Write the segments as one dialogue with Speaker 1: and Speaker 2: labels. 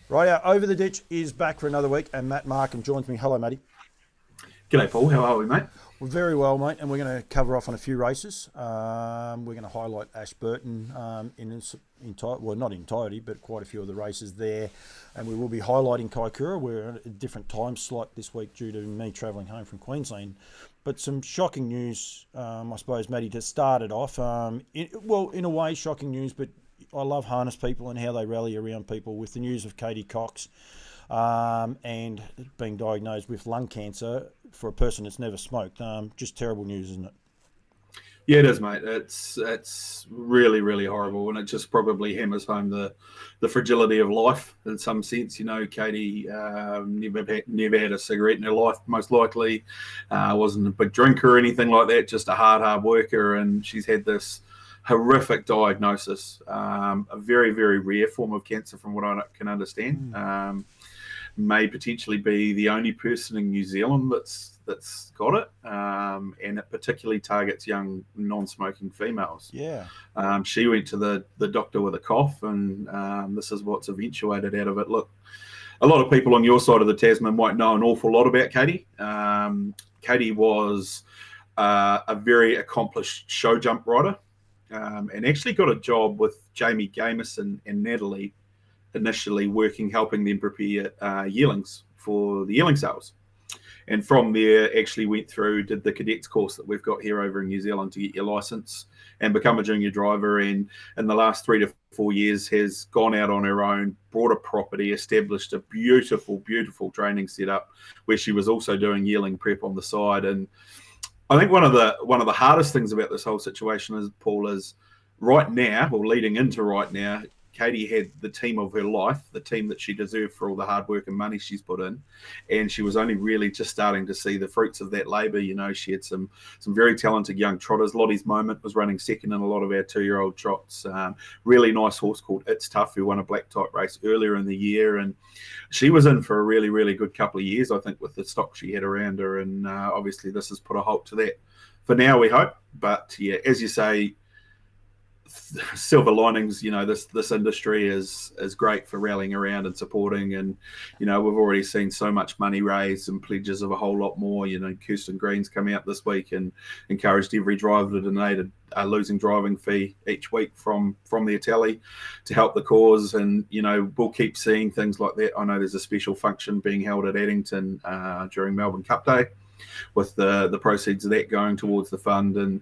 Speaker 1: Right, Over the Ditch is back for another week, and Matt Markham joins me. Hello, Matty.
Speaker 2: G'day, Paul. How are we, mate?
Speaker 1: We're very well, mate, and we're going to cover off on a few races. We're going to highlight Ashburton in its entire, well, not entirety, but quite a few of the races there, and we will be highlighting Kaikoura. We're at a different time slot this week due to me travelling home from Queensland. But some shocking news, I suppose, Matty, to start it off. In a way, shocking news, but I love harness people and how they rally around people with the news of Katie Cox and being diagnosed with lung cancer for a person that's never smoked. Just terrible news, isn't it?
Speaker 2: Yeah, it is, mate. It's really, really horrible, and it just probably hammers home the fragility of life in some sense. You know, Katie never had a cigarette in her life, most likely. Wasn't a big drinker or anything like that. Just a hard worker, and she's had this horrific diagnosis, a very, very rare form of cancer, from what I can understand. May potentially be the only person in New Zealand that's got it, and it particularly targets young non-smoking females.
Speaker 1: Yeah.
Speaker 2: She went to the doctor with a cough, and this is what's eventuated out of it. Look, a lot of people on your side of the Tasman might know an awful lot about Katie. Katie was a very accomplished show jump rider, and actually got a job with Jamie Gamerson and Natalie initially helping them prepare yearlings for the yearling sales. And from there, actually went through, did the cadets course that we've got here over in New Zealand to get your license and become a junior driver. And in the last 3 to 4 years has gone out on her own, bought a property, established a beautiful, beautiful training setup where she was also doing yearling prep on the side. And I think one of the hardest things about this whole situation is, Paul, is right now, or leading into right now, Katie had the team of her life, the team that she deserved for all the hard work and money she's put in, and she was only really just starting to see the fruits of that labour. You know, she had some very talented young trotters. Lottie's Moment was running second in a lot of our 2-year-old trots. Really nice horse called It's Tough, who won a black type race earlier in the year, and she was in for a really, really good couple of years, I think, with the stock she had around her. And obviously, this has put a halt to that for now, we hope. But yeah, as you say, silver linings. You know, this industry is great for rallying around and supporting. And you know, we've already seen so much money raised and pledges of a whole lot more. You know, Kirsten Green's come out this week and encouraged every driver to donate a losing driving fee each week from their tally to help the cause. And you know, we'll keep seeing things like that. I know there's a special function being held at Addington during Melbourne Cup Day, with the proceeds of that going towards the fund. And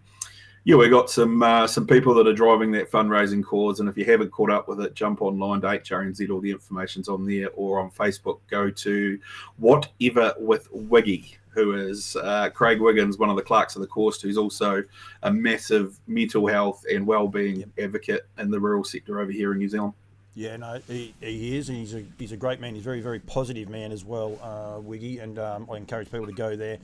Speaker 2: yeah, we got some people that are driving that fundraising cause, and if you haven't caught up with it, jump online to HRNZ. All the information's on there, or on Facebook, go to Whatever with Wiggy, who is Craig Wiggins, one of the clerks of the course, who's also a massive mental health and wellbeing advocate in the rural sector over here in New Zealand.
Speaker 1: Yeah, no, he is, and he's a great man. He's a very, very positive man as well, Wiggy, and I encourage people to go there.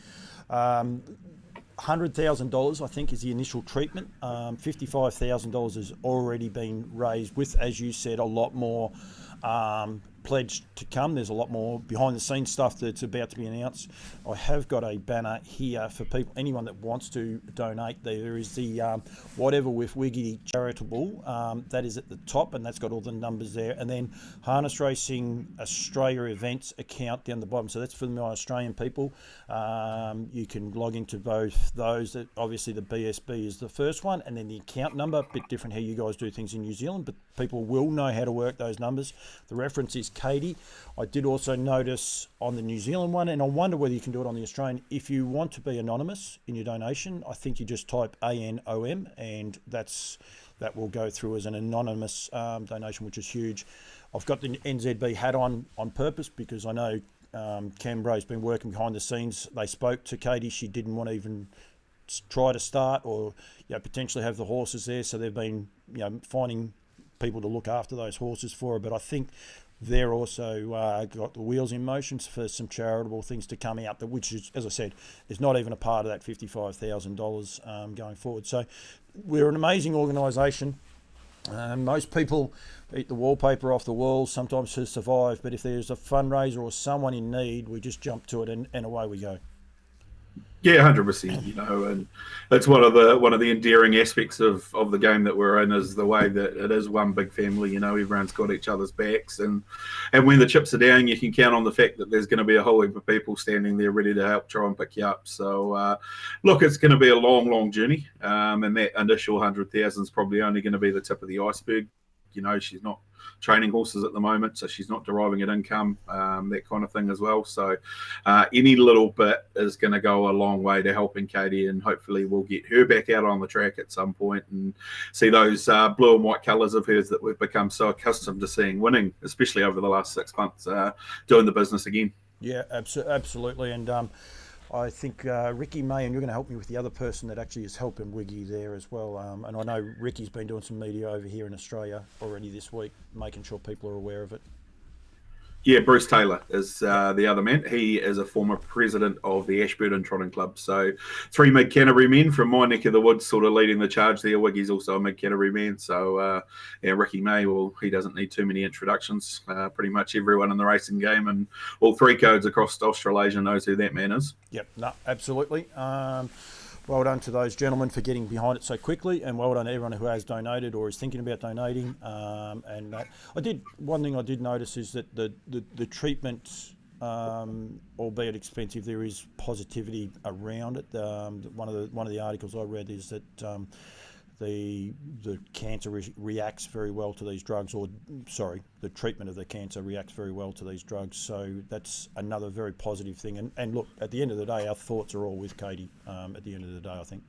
Speaker 1: $100,000, I think, is the initial treatment. $55,000 has already been raised with, as you said, a lot more pledged to come. There's a lot more behind the scenes stuff that's about to be announced. I have got a banner here for people, anyone that wants to donate. There is the Whatever with Wiggy charitable. That is at the top, and that's got all the numbers there. And then Harness Racing Australia events account down the bottom. So that's for my Australian people. You can log into both those. Obviously, the BSB is the first one, and then the account number. A bit different how you guys do things in New Zealand, but people will know how to work those numbers. The reference is Katie. I did also notice on the New Zealand one, and I wonder whether you can do it on the Australian, if you want to be anonymous in your donation, I think you just type ANOM, and that will go through as an anonymous donation, which is huge. I've got the NZB hat on purpose because I know Canberra's been working behind the scenes. They spoke to Katie. She didn't want to even try to start or potentially have the horses there, so they've been finding people to look after those horses for her. But I think they're also got the wheels in motion for some charitable things to come out, which is, as I said, is not even a part of that $55,000 going forward. So we're an amazing organisation. Most people eat the wallpaper off the walls sometimes to survive, but if there's a fundraiser or someone in need, we just jump to it and away we go.
Speaker 2: Yeah, 100%. And it's one of the endearing aspects of the game that we're in is the way that it is one big family. Everyone's got each other's backs, and when the chips are down, you can count on the fact that there's going to be a whole heap of people standing there ready to help try and pick you up. So, look, it's going to be a long, long journey, and that initial 100,000 is probably only going to be the tip of the iceberg. She's not training horses at the moment, so she's not deriving an income, that kind of thing as well. So any little bit is going to go a long way to helping Katie, and hopefully we'll get her back out on the track at some point and see those blue and white colours of hers that we've become so accustomed to seeing winning, especially over the last 6 months, doing the business again.
Speaker 1: Yeah, absolutely. And I think Ricky May, and you're going to help me with the other person that actually is helping Wiggy there as well. And I know Ricky's been doing some media over here in Australia already this week, making sure people are aware of it.
Speaker 2: Yeah, Bruce Taylor is the other man. He is a former president of the Ashburton Trotting Club. So 3 mid-Canterbury men from my neck of the woods sort of leading the charge there. Wiggy's also a mid-Canterbury man. So, Ricky May, well, he doesn't need too many introductions. Pretty much everyone in the racing game and all 3 codes across Australasia knows who that man is.
Speaker 1: Yep, no, absolutely. Well done to those gentlemen for getting behind it so quickly, and well done to everyone who has donated or is thinking about donating. One thing I did notice is that the treatment, albeit expensive, there is positivity around it. One of the articles I read is that the cancer reacts very well to these drugs, the treatment of the cancer reacts very well to these drugs. So that's another very positive thing. And look, at the end of the day, our thoughts are all with Katie. At the end of the day, I think.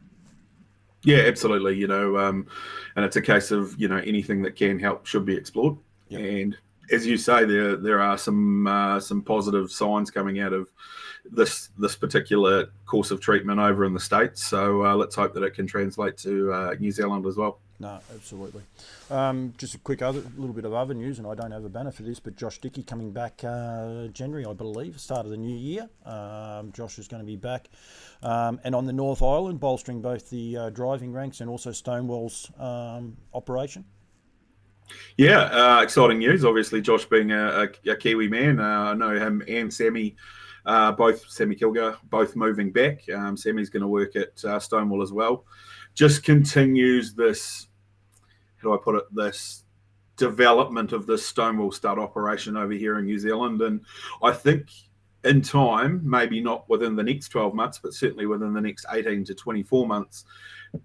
Speaker 2: Yeah, absolutely. And it's a case of anything that can help should be explored. Yep. And as you say, there are some positive signs coming out of this particular course of treatment over in the States. So let's hope that it can translate to New Zealand as well.
Speaker 1: No, absolutely. Just a quick little bit of other news, and I don't have a banner for this, but Josh Dickey coming back January, I believe, start of the new year. Josh is going to be back. And on the North Island, bolstering both the driving ranks and also Stonewall's operation.
Speaker 2: Yeah, exciting news. Obviously, Josh being a Kiwi man, I know him and Sammy, Sammy Kilgar, both moving back. Sammy's going to work at Stonewall as well. Just continues this, how do I put it, this development of this Stonewall stud operation over here in New Zealand. And I think in time, maybe not within the next 12 months, but certainly within the next 18 to 24 months,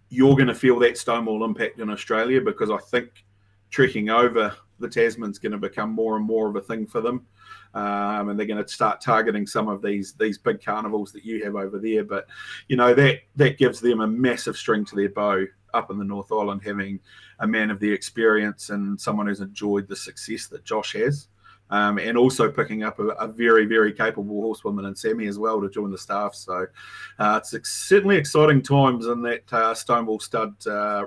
Speaker 2: you're going to feel that Stonewall impact in Australia, because I think trekking over the Tasman's going to become more and more of a thing for them. And they're going to start targeting some of these big carnivals that you have over there. But, that gives them a massive string to their bow up in the North Island, having a man of the experience and someone who's enjoyed the success that Josh has. And also picking up a very, very capable horsewoman in Sammy as well to join the staff. So it's certainly exciting times in that Stonewall stud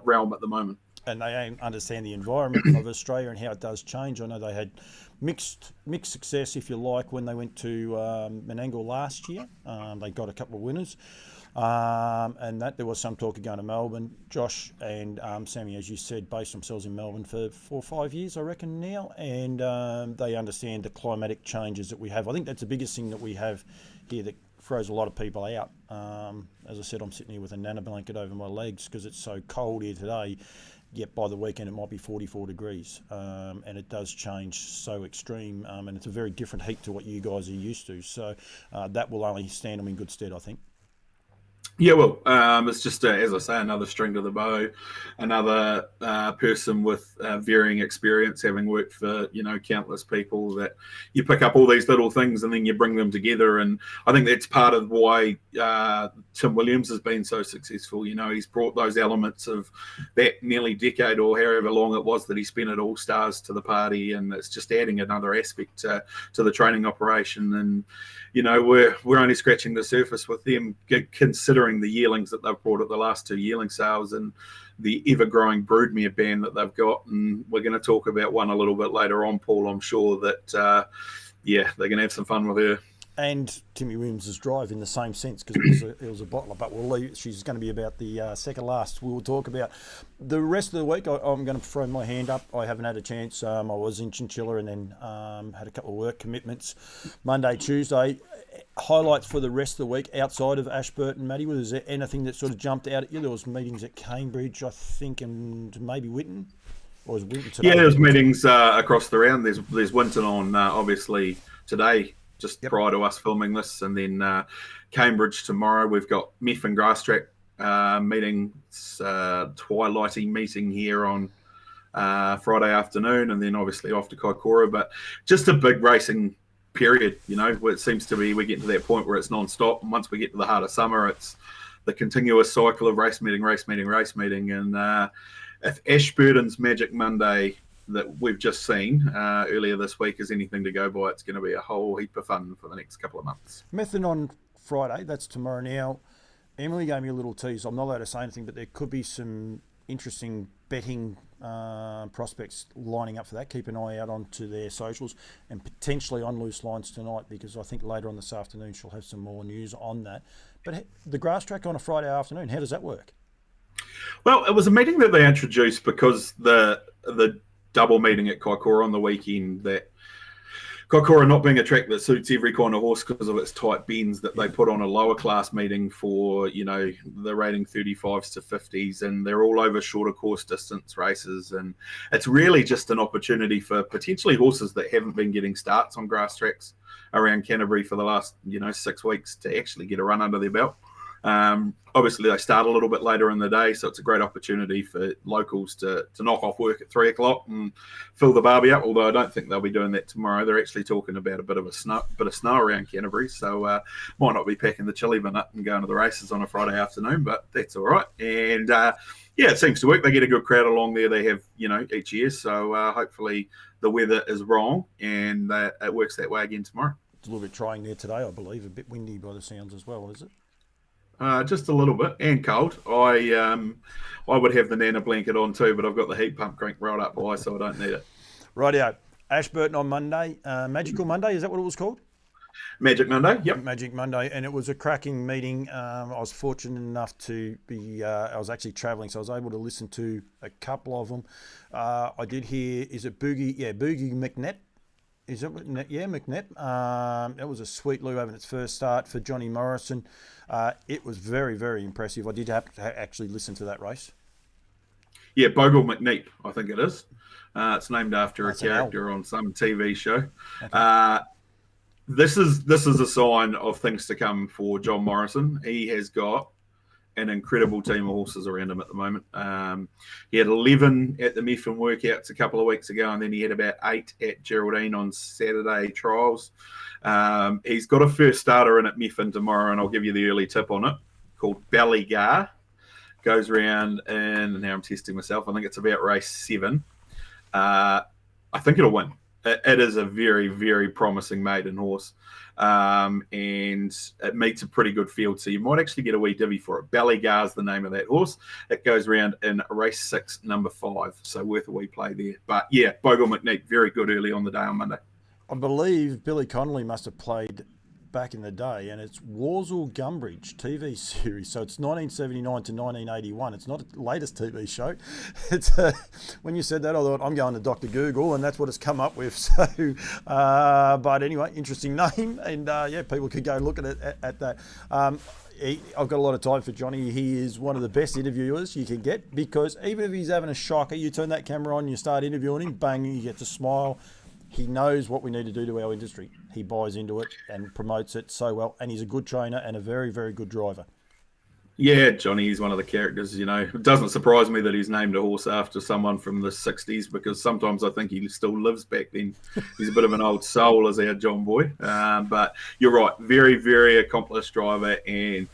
Speaker 2: realm at the moment.
Speaker 1: And they understand the environment of Australia and how it does change. I know they had mixed success, if you like, when they went to Menangle last year. They got a couple of winners. And that there was some talk of going to Melbourne. Josh and Sammy, as you said, based themselves in Melbourne for 4 or 5 years, I reckon now. And they understand the climatic changes that we have. I think that's the biggest thing that we have here that throws a lot of people out. As I said, I'm sitting here with a nana blanket over my legs because it's so cold here today. Yet by the weekend it might be 44 degrees, and it does change so extreme, and it's a very different heat to what you guys are used to. So that will only stand them in good stead, I think.
Speaker 2: Yeah, well, it's just, as I say, another string to the bow, another person with varying experience, having worked for, countless people, that you pick up all these little things and then you bring them together. And I think that's part of why Tim Williams has been so successful. He's brought those elements of that nearly decade or however long it was that he spent at All Stars to the party. And it's just adding another aspect to the training operation. And, we're only scratching the surface with them, considering the yearlings that they've brought at the last 2 yearling sales and the ever-growing broodmare band that they've got. And we're going to talk about one a little bit later on, Paul. I'm sure that, they're going to have some fun with her.
Speaker 1: And Timmy Williams' drive in the same sense because it was a bottler, but we'll leave. She's going to be about the second last. We'll talk about the rest of the week. I'm going to throw my hand up. I haven't had a chance. I was in Chinchilla and then had a couple of work commitments Monday, Tuesday. Highlights for the rest of the week outside of Ashburton, Matty. Was there anything that sort of jumped out at you? There was meetings at Cambridge, I think, and maybe Winton. Or was Winton today?
Speaker 2: Yeah, there's meetings across the round. There's Winton on obviously today, just prior to us filming this, and then Cambridge tomorrow. We've got Miff and Grass Track meeting, twilighty meeting here on Friday afternoon, and then obviously off to Kaikoura. But just a big racing period, where it seems to be we get to that point where it's non-stop, and once we get to the heart of summer, it's the continuous cycle of race meeting, and if Ashburton's Magic Monday that we've just seen earlier this week is anything to go by, it's going to be a whole heap of fun for the next couple of months.
Speaker 1: Method on Friday, that's tomorrow. Now, Emily gave me a little tease. I'm not allowed to say anything, but there could be some interesting betting prospects lining up for that. Keep an eye out onto their socials and potentially on Loose Lines tonight, because I think later on this afternoon she'll have some more news on that. But the grass track on a Friday afternoon, how does that work?
Speaker 2: Well, it was a meeting that they introduced because the double meeting at Kaikoura on the weekend, that Kaikoura not being a track that suits every kind of horse because of its tight bends, that they put on a lower class meeting for, the rating 35s to 50s, and they're all over shorter course distance races. And it's really just an opportunity for potentially horses that haven't been getting starts on grass tracks around Canterbury for the last, 6 weeks to actually get a run under their belt. Obviously, they start a little bit later in the day, so it's a great opportunity for locals to knock off work at 3 o'clock and fill the barbie up. Although I don't think they'll be doing that tomorrow. They're actually talking about a bit of snow around Canterbury, so might not be packing the chili bin up and going to the races on a Friday afternoon, but that's all right. And it seems to work. They get a good crowd along there. They have each year, so hopefully the weather is wrong and it works that way again tomorrow.
Speaker 1: It's a little bit trying there today, I believe. A bit windy by the sounds as well, is it?
Speaker 2: Just a little bit, and cold. I would have the Nana blanket on too, but I've got the heat pump cranked right up high, so I don't need it.
Speaker 1: Rightio. Ashburton on Monday. Magical Monday, is that what it was called?
Speaker 2: Magic Monday, yep.
Speaker 1: Magic Monday, and it was a cracking meeting. I was fortunate enough to be, I was actually travelling, so I was able to listen to a couple of them. I did hear, is it Boogie? Yeah, Boogie McNett. Is it? Yeah, McNett. That was a sweet loo having its first start for Johnny Morrison. It was very, very impressive. I did have to actually listen to that race.
Speaker 2: Yeah, Bogle McNeep, I think it is. It's named after a character on some TV show. Okay. This is a sign of things to come for John Morrison. He has got an incredible team of horses around him at the moment. He had 11 at the Mifflin workouts a couple of weeks ago, and then he had about 8 at Geraldine on Saturday trials. He's got a first starter in at Mifflin tomorrow, and I'll give you the early tip on it, called Ballygar. Goes around, and now I'm testing myself. I think it's about race 7. I think it'll win. It is a very, very promising maiden horse. And it meets a pretty good field, so you might actually get a wee divvy for it. Ballygar's the name of that horse. It goes around in race 6, number 5, so worth a wee play there. But yeah, Bogle McNeep, very good early on the day on Monday.
Speaker 1: I believe Billy Connolly must have played back in the day, and it's Warsall Gumbridge TV series, so it's 1979 to 1981. It's not the latest TV show. It's when you said that, I thought I'm going to Dr. Google, and that's what it's come up with. So, but anyway, interesting name, and people could go look at it at that. I've got a lot of time for Johnny. He is one of the best interviewers you can get, because even if he's having a shocker, you turn that camera on, you start interviewing him, bang, you get to smile. He knows what we need to do to our industry. He buys into it and promotes it so well. And he's a good trainer and a very, very good driver. Yeah,
Speaker 2: Johnny, he's one of the characters, It doesn't surprise me that he's named a horse after someone from the 60s, because sometimes I think he still lives back then. He's a bit of an old soul as our John Boy. But you're right, very, very accomplished driver. And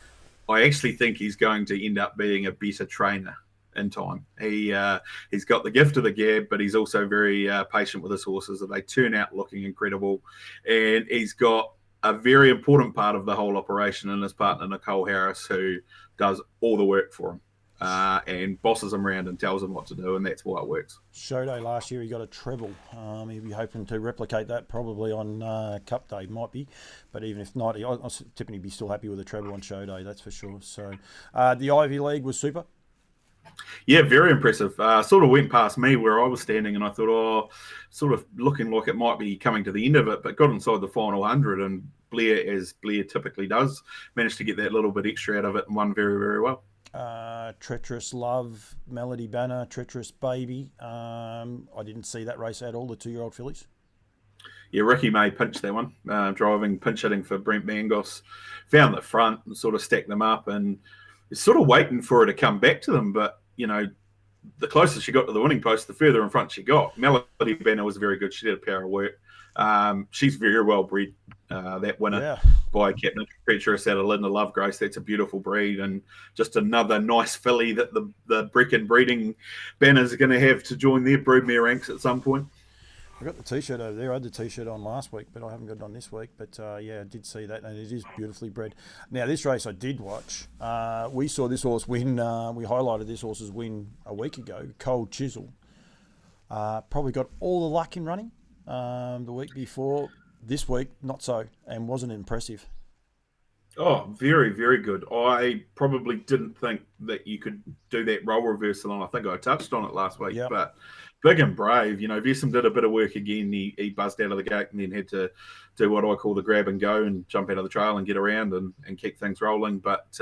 Speaker 2: I actually think he's going to end up being a better trainer in time. He's got the gift of the gab, but he's also very patient with his horses, that they turn out looking incredible. And he's got a very important part of the whole operation in his partner Nicole Harris, who does all the work for him. and bosses them around and tells them what to do, and that's why it works.
Speaker 1: Show day last year, he got a treble. He'll be hoping to replicate that probably on Cup Day, might be. But even if not, I was tipping he'd be still happy with a treble on show day, that's for sure. So the Ivy League was super.
Speaker 2: Yeah, very impressive. Sort of went past me where I was standing, and I thought, sort of looking like it might be coming to the end of it, but got inside the final 100, and Blair, as Blair typically does, managed to get that little bit extra out of it and won very, very well.
Speaker 1: Treacherous Love, Melody Banner, Treacherous Baby. I didn't see that race at all, the 2-year-old fillies.
Speaker 2: Yeah, Ricky May pinched that one, driving, pinch hitting for Brent Mangos. Found the front and sort of stacked them up, and sort of waiting for her to come back to them. But, the closer she got to the winning post, the further in front she got. Melody Banner was very good. She did a power of work. She's very well bred, that winner by Captain Treacherous out of Linda Lovegrace. That's a beautiful breed, and just another nice filly that the Brecken breeding banners are going to have to join their broodmare ranks at some point.
Speaker 1: I got the T-shirt over there. I had the T-shirt on last week, but I haven't got it on this week. But I did see that, and it is beautifully bred. Now, this race I did watch. We saw this horse win. We highlighted this horse's win a week ago. Cold Chisel. Probably got all the luck in running the week before. This week, not so, and wasn't impressive.
Speaker 2: Oh, very, very good. I probably didn't think that you could do that role reversal, and I think I touched on it last week.
Speaker 1: Yep.
Speaker 2: But big and brave. Vesam did a bit of work again. He buzzed out of the gate and then had to do what I call the grab and go and jump out of the trail and get around and keep things rolling. But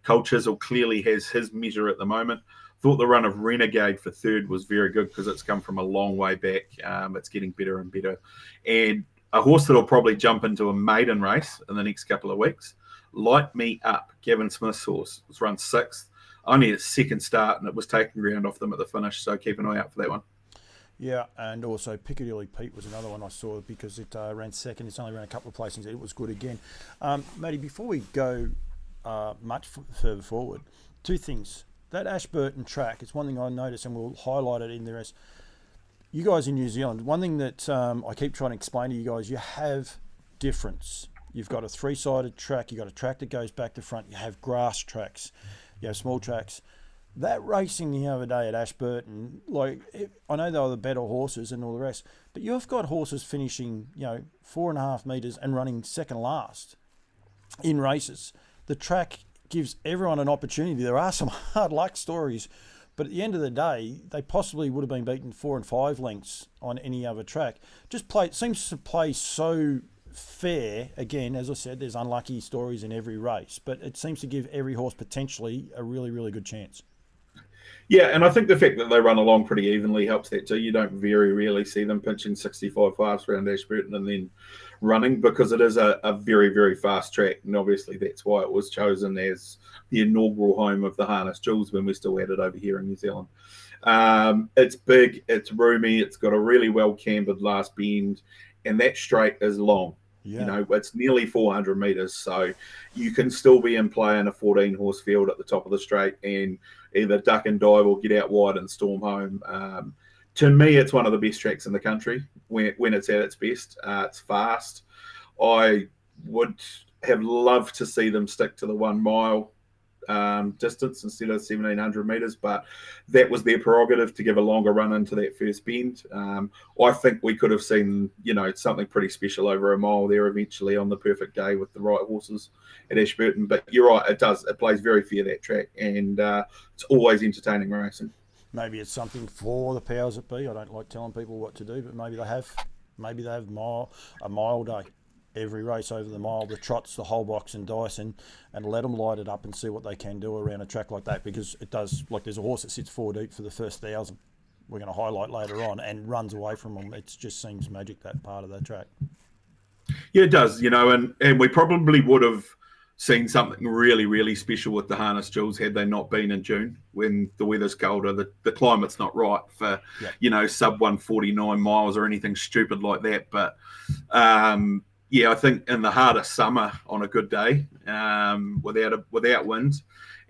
Speaker 2: Cold Chisel clearly has his measure at the moment. Thought the run of Renegade for third was very good because it's come from a long way back. It's getting better and better. And a horse that'll probably jump into a maiden race in the next couple of weeks, Light Me Up, Gavin Smith's horse, was run 6th. Only its second start, and it was taking ground off them at the finish, so keep an eye out for that one.
Speaker 1: Yeah, and also Piccadilly Pete was another one I saw because it ran second. It's only ran a couple of placings. It was good again. Matty, before we go much further forward, 2 things. That Ashburton track, it's one thing I noticed, and we'll highlight it in the rest. You guys in New Zealand, one thing that I keep trying to explain to you guys, you have difference. You've got a 3-sided track. You've got a track that goes back to front. You have grass tracks. You have small tracks. That racing the other day at Ashburton, I know they were the better horses and all the rest, but you've got horses finishing, 4.5 metres and running second last in races. The track gives everyone an opportunity. There are some hard luck stories, but at the end of the day, they possibly would have been beaten 4 and 5 lengths on any other track. It seems to play so fair. Again, as I said, there's unlucky stories in every race, but it seems to give every horse potentially a really, really good chance.
Speaker 2: Yeah, and I think the fact that they run along pretty evenly helps that too. You don't very rarely see them pinching 65 fast around Ashburton and then running, because it is a very, very fast track, and obviously that's why it was chosen as the inaugural home of the Harness Jewels when we still had it over here in New Zealand. It's big, it's roomy, it's got a really well cambered last bend, and that straight is long. Yeah. It's nearly 400 metres, so you can still be in play in a 14-horse field at the top of the straight and either duck and dive or get out wide and storm home. To me, it's one of the best tracks in the country when it's at its best. It's fast. I would have loved to see them stick to the 1 mile distance instead of 1,700 metres, but that was their prerogative to give a longer run into that first bend. I think we could have seen, something pretty special over a mile there eventually on the perfect day with the right horses at Ashburton. But you're right, it plays very fair, that track, and it's always entertaining racing.
Speaker 1: Maybe it's something for the powers that be. I don't like telling people what to do, but maybe they have a mile day. Every race over the mile, the trots, the whole box and dice, and let them light it up and see what they can do around a track like that, because it does, there's a horse that sits 4 deep for the first 1,000. We're going to highlight later on, and runs away from them. It just seems magic, that part of that track.
Speaker 2: Yeah, it does, and we probably would have seen something really, really special with the Harness Jewels had they not been in June when the weather's colder, the climate's not right for, sub 149 miles or anything stupid like that. But, I think in the hardest summer on a good day, without wind,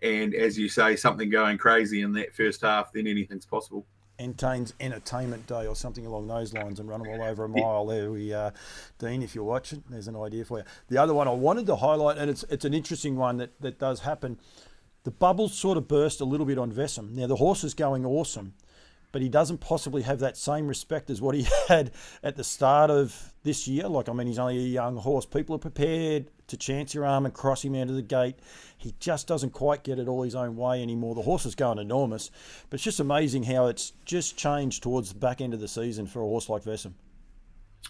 Speaker 2: and as you say, something going crazy in that first half, then anything's possible.
Speaker 1: Entain's Entertainment Day or something along those lines, and run them all over a mile. There we Dean, if you're watching, there's an idea for you. The other one I wanted to highlight, and it's an interesting one that does happen. the bubbles sort of burst a little bit on Vessem. Now, the horse is going awesome, but he doesn't possibly have that same respect as what he had at the start of this year. Like, I mean, he's only a young horse. People are prepared to chance your arm and cross him out of the gate. He just doesn't quite get it all his own way anymore. The horse is going enormous, but it's just amazing how it's just changed towards the back end of the season for a horse like Vessem.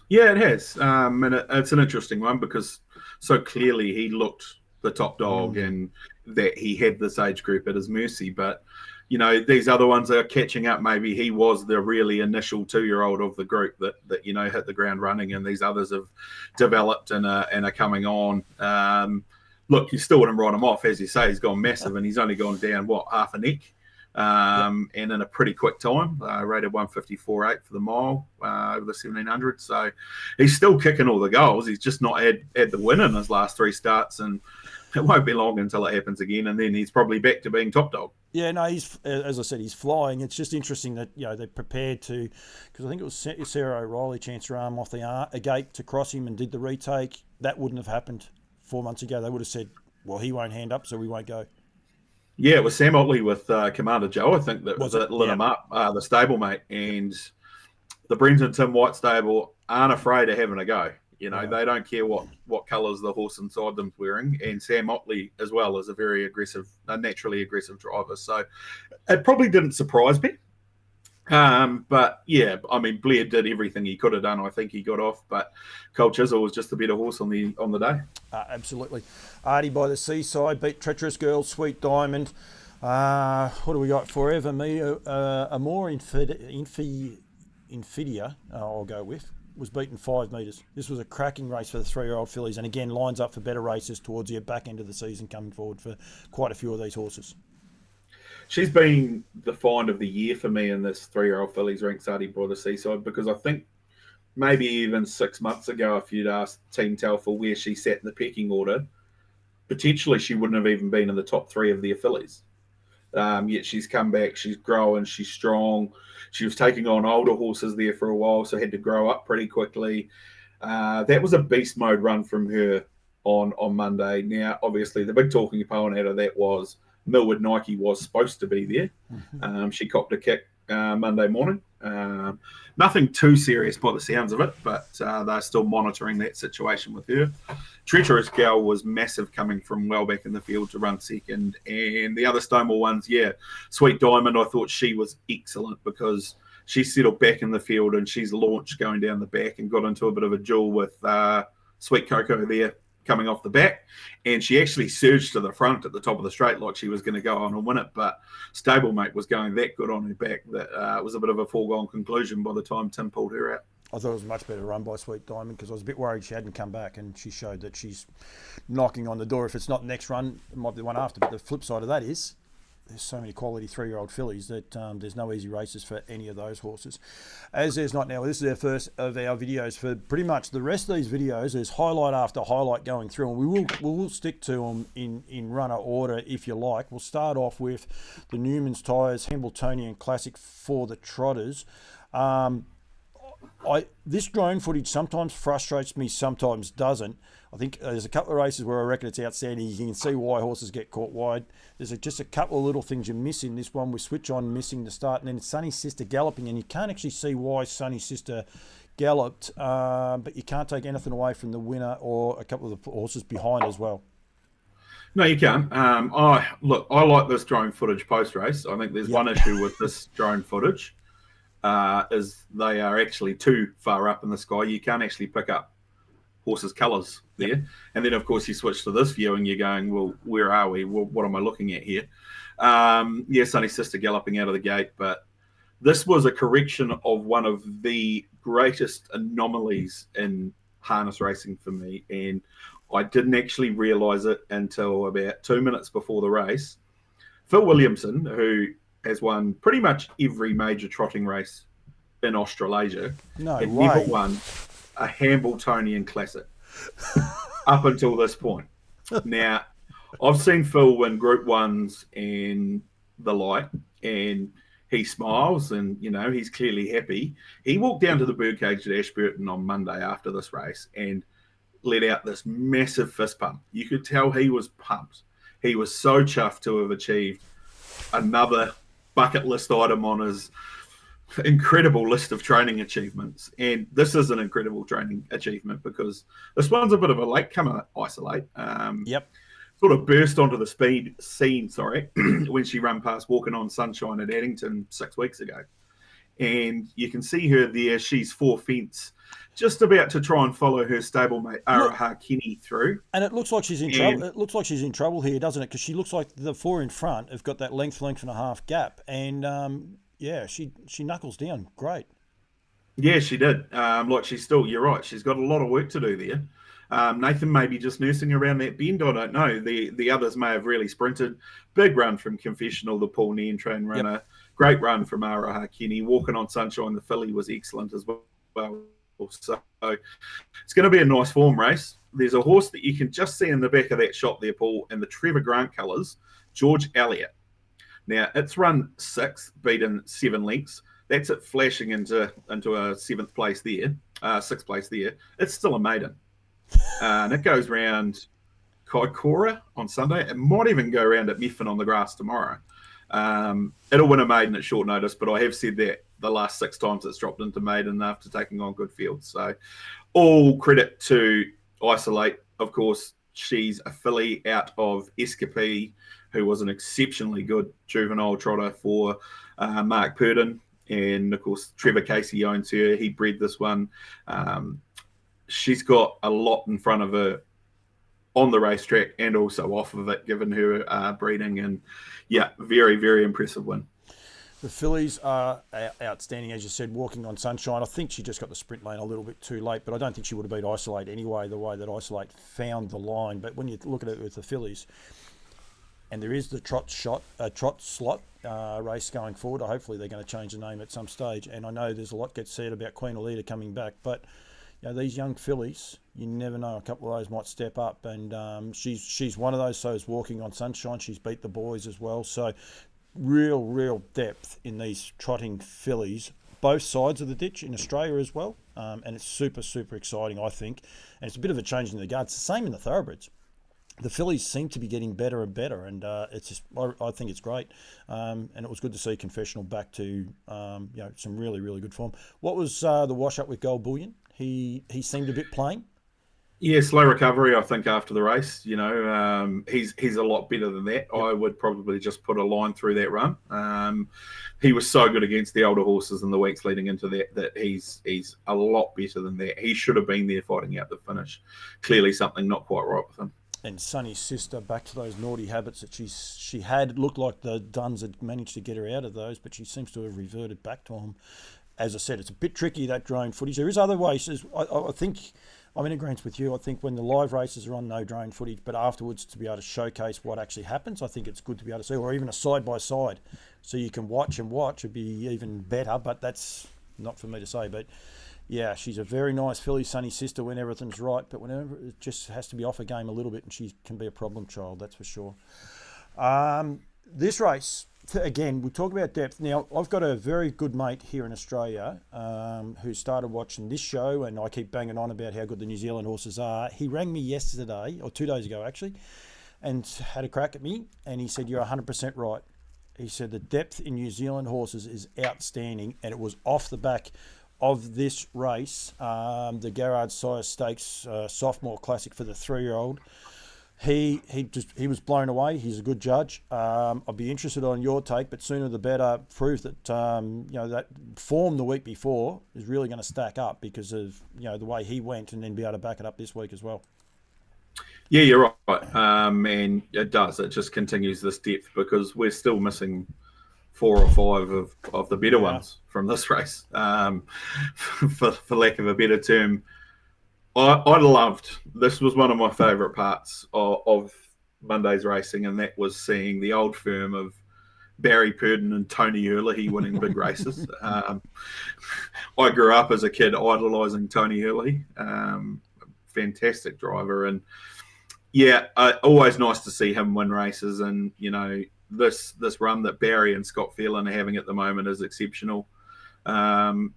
Speaker 2: Yeah, it has. And it's an interesting one because so clearly he looked the top dog and that he had this age group at his mercy. But, you know, these other ones are catching up. Maybe he was the really initial 2-year-old of the group that you know, hit the ground running, and these others have developed and are coming on. Look, you still wouldn't write him off. As you say, he's gone massive and he's only gone down, half a neck? And in a pretty quick time, rated 154.8 for the mile over the 1700. So he's still kicking all the goals. He's just not had the win in his last 3 starts, and it won't be long until it happens again, and then he's probably back to being top dog.
Speaker 1: Yeah, no, he's, as I said, he's flying. It's just interesting that, you know, they're prepared to, because I think it was Sarah O'Reilly chanced her arm off the gate to cross him and did the retake. That wouldn't have happened 4 months ago. They would have said, well, he won't hand up, so we won't go.
Speaker 2: Yeah, it was Sam Otley with Commander Joe, I think, that lit him up, the stablemate. And the Brenton Tim White stable aren't afraid of having a go. You know, they don't care what colours the horse inside them's wearing. And Sam Otley, as well, is a naturally aggressive driver. So it probably didn't surprise me. But yeah, I mean, Blair did everything he could have done. I think he got off, but Cole Chisel was just a better horse on the day.
Speaker 1: Absolutely. Artie by the Seaside beat Treacherous Girl, Sweet Diamond. What do we got? Forever Me, Amor Infidia, I'll go with, was beaten 5 metres. This was a cracking race for the 3-year-old fillies, and again lines up for better races towards the back end of the season coming forward for quite a few of these horses.
Speaker 2: She's been the find of the year for me in this 3-year-old fillies ranked Artie by the Seaside, because I think maybe even 6 months ago, if you'd asked Team Telfer where she sat in the pecking order, potentially she wouldn't have even been in the top 3 of their fillies. Yet she's come back, she's growing, she's strong. She was taking on older horses there for a while, so had to grow up pretty quickly. That was a beast mode run from her on Monday. Now, obviously, the big talking point out of that was Millwood Nike was supposed to be there. She copped a kick Monday morning. Nothing too serious by the sounds of it, but they're still monitoring that situation with her. Treacherous Gal was massive coming from well back in the field to run second. And the other Stonewall ones, Sweet Diamond, I thought she was excellent because she settled back in the field and she's launched going down the back and got into a bit of a duel with Sweet Coco there coming off the back, and she actually surged to the front at the top of the straight like she was going to go on and win it, but stablemate was going that good on her back that it was a bit of a foregone conclusion by the time Tim pulled her out.
Speaker 1: I thought it was a much better run by Sweet Diamond because I was a bit worried she hadn't come back, and she showed that she's knocking on the door. If it's not next run, it might be the one after, but the flip side of that is there's so many quality 3-year-old fillies that there's no easy races for any of those horses. As there's not now, this is our first of our videos. For pretty much the rest of these videos, there's highlight after highlight going through, and we will stick to them in runner order if you like. We'll start off with the Newman's Tyres Hambletonian Classic for the Trotters. This drone footage sometimes frustrates me, sometimes doesn't. I think there's a couple of races where I reckon it's outstanding. You can see why horses get caught wide. There's just a couple of little things you miss in this one with Switch On missing the start, and then Sunny Sister galloping, and you can't actually see why Sunny Sister galloped, but you can't take anything away from the winner or a couple of the horses behind as well.
Speaker 2: No, you can't. I like this drone footage post-race. I think there's one issue with this drone footage. Is they are actually too far up in the sky. You can't actually pick up horses' colours there. And then, of course, you switch to this view and you're going, well, where are we? Well, what am I looking at here? Sunny Sister galloping out of the gate, but this was a correction of one of the greatest anomalies in harness racing for me. And I didn't actually realise it until about 2 minutes before the race. Phil Williamson, who has won pretty much every major trotting race in Australasia, had never won a Hambletonian Classic up until this point. Now, I've seen Phil win Group 1s and the like, and he smiles and, you know, he's clearly happy. He walked down to the birdcage at Ashburton on Monday after this race and let out this massive fist pump. You could tell he was pumped. He was so chuffed to have achieved another bucket list item on his incredible list of training achievements. And this is an incredible training achievement because this one's a bit of a latecomer, Isolate.
Speaker 1: Yep.
Speaker 2: Sort of burst onto the scene, when she ran past Walking on Sunshine at Addington 6 weeks ago. And you can see her there. She's 4 fence, just about to try and follow her stablemate Araha Kenny through.
Speaker 1: And it looks like she's in trouble. It looks like she's in trouble here, doesn't it? Because she looks like the 4 in front have got that length and a half gap. And she knuckles down. Great.
Speaker 2: Yeah, she did. You're right. She's got a lot of work to do there. Nathan may be just nursing around that bend. I don't know. The others may have really sprinted. Big run from Confessional, the Paul Nientrain runner. Yep. Great run from Araha Kenny. Walking on Sunshine, the filly was excellent as well. So it's going to be a nice form race. There's a horse that you can just see in the back of that shot there, Paul, in the Trevor Grant colours, George Elliott. Now, it's run 6th, beaten 7 lengths. That's it flashing into a 7th place there, 6th place there. It's still a maiden. And it goes round Kaikoura on Sunday. It might even go around at Methven on the grass tomorrow. It'll win a maiden at short notice, but I have said that the last 6 times it's dropped into maiden after taking on good fields. So all credit to Isolate. Of course, she's a filly out of Escapee, who was an exceptionally good juvenile trotter for Mark Purdon. And, of course, Trevor Casey owns her. He bred this one. She's got a lot in front of her on the racetrack and also off of it, given her breeding. And, yeah, very, very impressive win.
Speaker 1: The fillies are outstanding, as you said, Walking on Sunshine. I think she just got the sprint lane a little bit too late, but I don't think she would have beat Isolate anyway, the way that Isolate found the line. But when you look at it with the fillies, and there is the trot slot race going forward. Hopefully they're going to change the name at some stage. And I know there's a lot gets said about Queen Alida coming back, but these young fillies, you never know. A couple of those might step up, and she's one of those. So is Walking on Sunshine. She's beat the boys as well. So real depth in these trotting fillies, both sides of the ditch in Australia as well. And it's super exciting, I think. And it's a bit of a change in the guard. It's the same in the thoroughbreds. The fillies seem to be getting better and better, and it's just, I think it's great. And it was good to see Confessional back to some really good form. What was the wash up with Gold Bullion? He seemed a bit plain.
Speaker 2: Yeah, slow recovery, I think, after the race. He's a lot better than that. Yep. I would probably just put a line through that run. He was so good against the older horses in the weeks leading into that he's a lot better than that. He should have been there fighting out the finish. Clearly something not quite right with him.
Speaker 1: And Sonny's sister, back to those naughty habits that she had. It looked like the Duns had managed to get her out of those, but she seems to have reverted back to them. As I said, it's a bit tricky, that drone footage. There is other races. I think I'm in agreement with you. I think when the live races are on, no drone footage, but afterwards to be able to showcase what actually happens, I think it's good to be able to see, or even a side-by-side. So you can watch would be even better, but that's not for me to say. But yeah, she's a very nice filly, Sonny's sister, when everything's right, but whenever it just has to be off a game a little bit, and she can be a problem child, that's for sure. This race, again, we talk about depth. Now, I've got a very good mate here in Australia who started watching this show, and I keep banging on about how good the New Zealand horses are. He rang me yesterday, or 2 days ago actually, and had a crack at me, and he said, you're 100% right. He said the depth in New Zealand horses is outstanding, and it was off the back of this race, the Garrard Sire Stakes Sophomore Classic for the 3-year-old. He was blown away. He's a good judge. I'd be interested on your take, but sooner the better. Prove that that form the week before is really going to stack up because of the way he went, and then be able to back it up this week as well.
Speaker 2: Yeah, you're right, and it does. It just continues this depth because we're still missing 4 or 5 of the better ones from this race. For lack of a better term, I loved, this was one of my favourite parts of Monday's racing, and that was seeing the old firm of Barry Purdon and Tony Hurley winning big races. I grew up as a kid idolising Tony Hurley, fantastic driver, and always nice to see him win races. And this run that Barry and Scott Phelan are having at the moment is exceptional. Some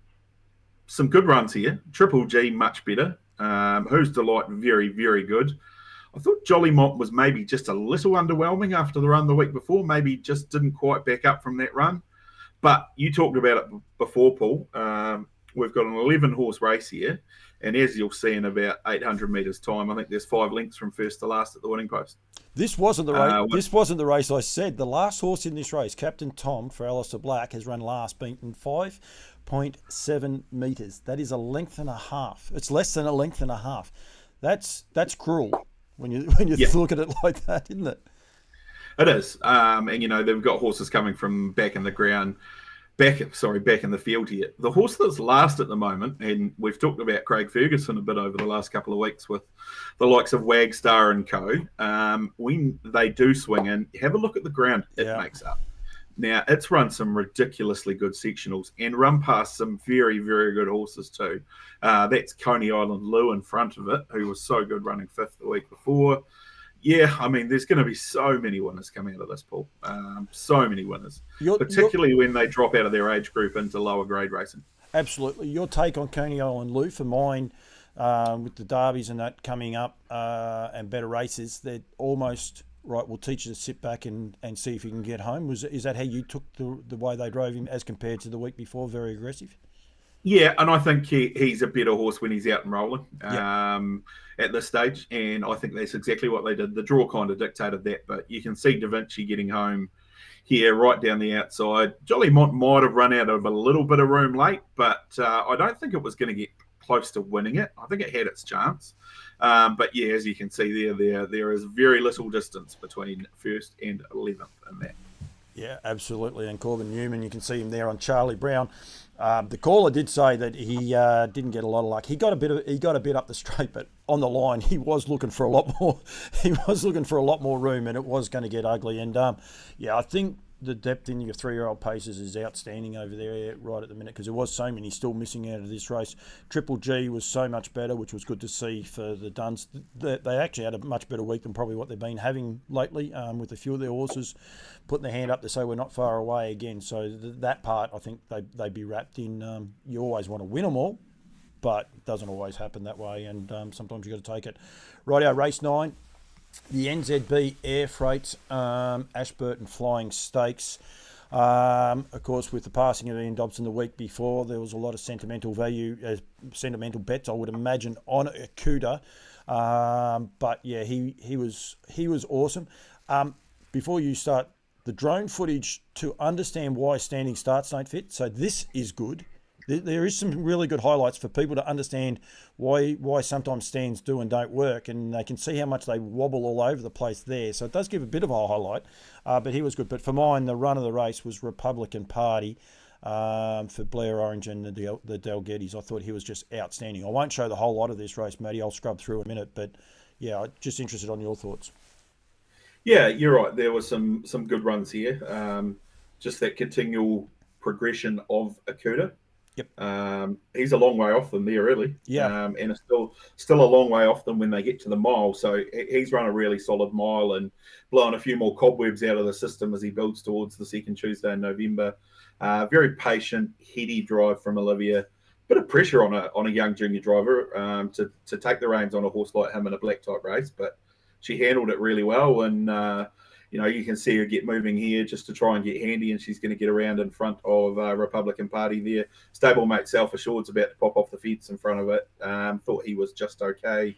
Speaker 2: good runs here. Triple G much better. Who's Delight very, very good. I thought Jollymont was maybe just a little underwhelming after the run the week before. Maybe just didn't quite back up from that run. But you talked about it before, Paul. We've got an 11-horse race here. And as you'll see in about 800 metres time, I think there's 5 lengths from first to last at the winning post.
Speaker 1: This wasn't the race. This wasn't the race I said. The last horse in this race, Captain Tom for Alistair Black, has run last, beaten 5.7 metres. That is a length and a half. It's less than a length and a half. That's cruel when you look at it like that, isn't it?
Speaker 2: It is. And they've got horses coming from back in the ground. Back in the field here. The horse that's last at the moment, and we've talked about Craig Ferguson a bit over the last couple of weeks with the likes of Wagstar and co. When they do swing in, have a look at the ground it makes up. Now, it's run some ridiculously good sectionals and run past some very, very good horses too. That's Coney Island Lou in front of it, who was so good running 5th the week before. Yeah, I mean, there's going to be so many winners coming out of this, Paul. So many winners, particularly when they drop out of their age group into lower grade racing.
Speaker 1: Absolutely. Your take on Coney Island Lou, for mine, with the derbies and that coming up and better races, they're almost, right, we'll teach you to sit back and see if you can get home. Is that how you took the way they drove him as compared to the week before, very aggressive?
Speaker 2: Yeah, and I think he's a better horse when he's out and rolling at this stage, and I think that's exactly what they did. The draw kind of dictated that, but you can see Da Vinci getting home here right down the outside. Jollymont might have run out of a little bit of room late, but I don't think it was going to get close to winning it. I think it had its chance. But yeah, as you can see there is very little distance between 1st and 11th in that.
Speaker 1: Yeah, absolutely. And Corbin Newman, you can see him there on Charlie Brown. The caller did say that he didn't get a lot of luck. He got a bit up the straight, but on the line he was looking for a lot more. He was looking for a lot more room, and it was going to get ugly. And I think the depth in your 3-year-old paces is outstanding over there right at the minute, because there was so many still missing out of this race. Triple G was so much better, which was good to see for the Duns. They actually had a much better week than probably what they've been having lately, with a few of their horses putting their hand up to say we're not far away again. So that part, I think they'd be wrapped in. You always want to win them all, but it doesn't always happen that way, and sometimes you've got to take it. Right, race 9. The NZB Air Freight Ashburton Flying Stakes. Of course, with the passing of Ian Dobson the week before, there was a lot of sentimental bets, I would imagine, on Kaikoura. But yeah, he was awesome. Before you start, the drone footage to understand why standing starts don't fit. So this is good. There is some really good highlights for people to understand why sometimes stands do and don't work, and they can see how much they wobble all over the place there. So it does give a bit of a highlight, but he was good. But for mine, the run of the race was Republican Party for Blair Orange and the Dalgettis. I thought he was just outstanding. I won't show the whole lot of this race, Matty. I'll scrub through a minute, but yeah, just interested on your thoughts.
Speaker 2: Yeah, you're right. There were some good runs here. Just that continual progression of Kaikoura.
Speaker 1: Yep.
Speaker 2: He's a long way off them there, really.
Speaker 1: Yeah.
Speaker 2: And it's still a long way off them when they get to the mile. So he's run a really solid mile and blown a few more cobwebs out of the system as he builds towards the second Tuesday in November. Very patient, heady drive from Olivia. Bit of pressure on a young junior driver to take the reins on a horse like him in a black type race, but she handled it really well. And you can see her get moving here just to try and get handy, and she's going to get around in front of Republican Party there. Stablemate Self Assured's about to pop off the fence in front of it. Thought he was just okay.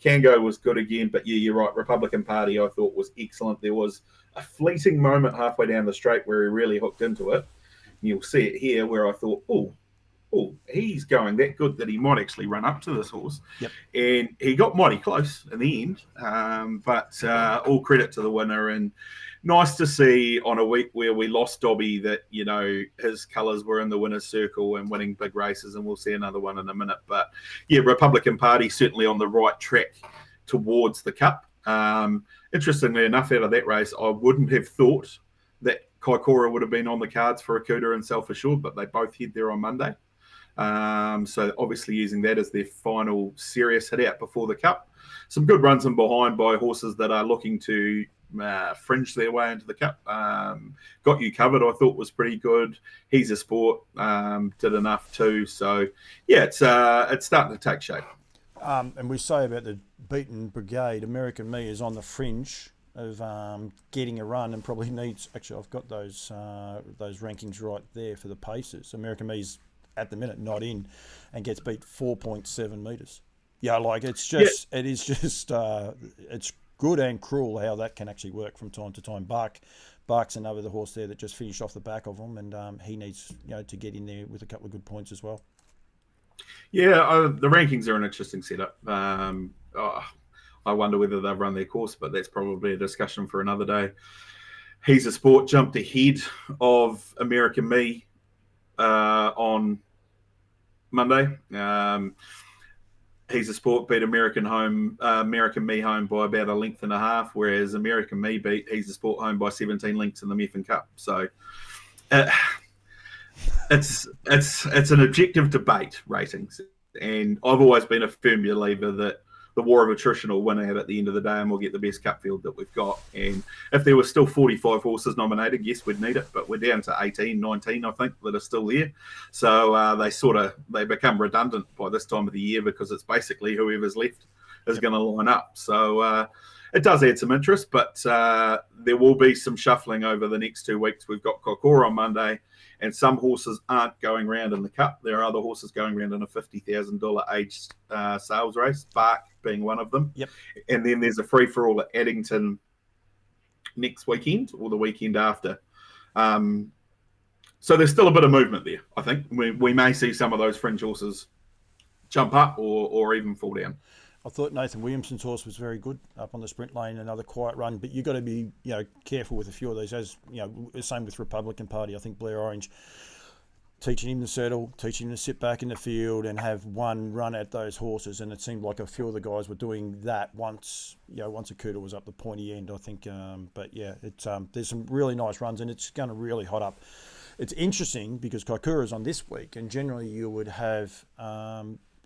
Speaker 2: Kango was good again, but yeah, you're right. Republican Party I thought was excellent. There was a fleeting moment halfway down the straight where he really hooked into it. And you'll see it here where I thought, oh, he's going that good that he might actually run up to this horse.
Speaker 1: Yep.
Speaker 2: And he got mighty close in the end. But all credit to the winner, and nice to see on a week where we lost Dobby that, his colours were in the winner's circle and winning big races, and we'll see another one in a minute. But yeah, Republican Party certainly on the right track towards the Cup. Interestingly enough, out of that race, I wouldn't have thought that Kaikoura would have been on the cards for Kaikoura and Self Assured, but they both head there on Monday. So obviously using that as their final serious hit out before the Cup. Some good runs in behind by horses that are looking to fringe their way into the Cup. Got You Covered, I thought was pretty good. He's a Sport, did enough too. So yeah, it's starting to take shape.
Speaker 1: And we say about the beaten brigade, American Me is on the fringe of getting a run and probably needs. Actually, I've got those rankings right there for the paces. American Me's at the minute not in, and gets beat 4.7 metres. Yeah, like it's just it's good and cruel how that can actually work from time to time. Bark's another horse there that just finished off the back of him, and he needs to get in there with a couple of good points as well.
Speaker 2: Yeah, the rankings are an interesting setup. I wonder whether they've run their course, but that's probably a discussion for another day. He's a Sport jumped ahead of American Me on Monday. He's a Sport beat American Me home by about a length and a half, whereas American Me beat He's a Sport home by 17 lengths in the Meffin Cup. So it's an objective debate, ratings, and I've always been a firm believer that the war of attrition will win out at the end of the day, and we'll get the best cup field that we've got. And if there were still 45 horses nominated, yes, we'd need it, but we're down to 18, 19, I think, that are still there. So they become redundant by this time of the year, because it's basically whoever's left is going to line up. So it does add some interest, but there will be some shuffling over the next 2 weeks. We've got Kaikoura on Monday, and some horses aren't going round in the Cup. There are other horses going round in a $50,000 aged sales race, Bark being one of them.
Speaker 1: Yep.
Speaker 2: And then there's a free-for-all at Addington next weekend or the weekend after. So there's still a bit of movement there, I think. We may see some of those fringe horses jump up or even fall down.
Speaker 1: I thought Nathan Williamson's horse was very good up on the sprint lane, another quiet run, but you've got to be careful with a few of these. As same with Republican Party. I think Blair Orange, teaching him to settle, teaching him to sit back in the field and have one run at those horses, and it seemed like a few of the guys were doing that once Akuta was up the pointy end, I think. But yeah, it's there's some really nice runs, and it's going to really hot up. It's interesting because Kaikoura's on this week, and generally you would have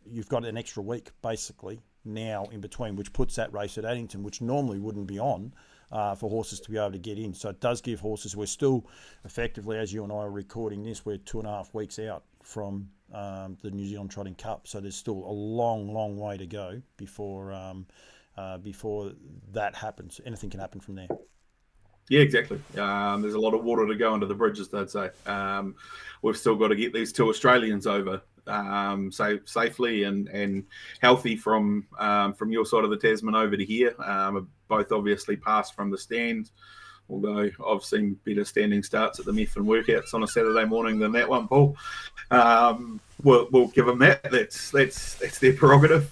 Speaker 1: you've got an extra week basically now in between, which puts that race at Addington, which normally wouldn't be on, for horses to be able to get in. So it does give horses, we're still effectively, as you and I are recording this, we're 2.5 weeks out from the New Zealand Trotting Cup. So there's still a long, long way to go before that happens. Anything can happen from there.
Speaker 2: Yeah, exactly. There's a lot of water to go under the bridges, they'd say. We've still got to get these 2 Australians over safely and healthy from your side of the Tasman over to here. Both obviously passed from the stand, although I've seen better standing starts at the Meffin workouts on a Saturday morning than that one, Paul. We'll give them that. That's their prerogative.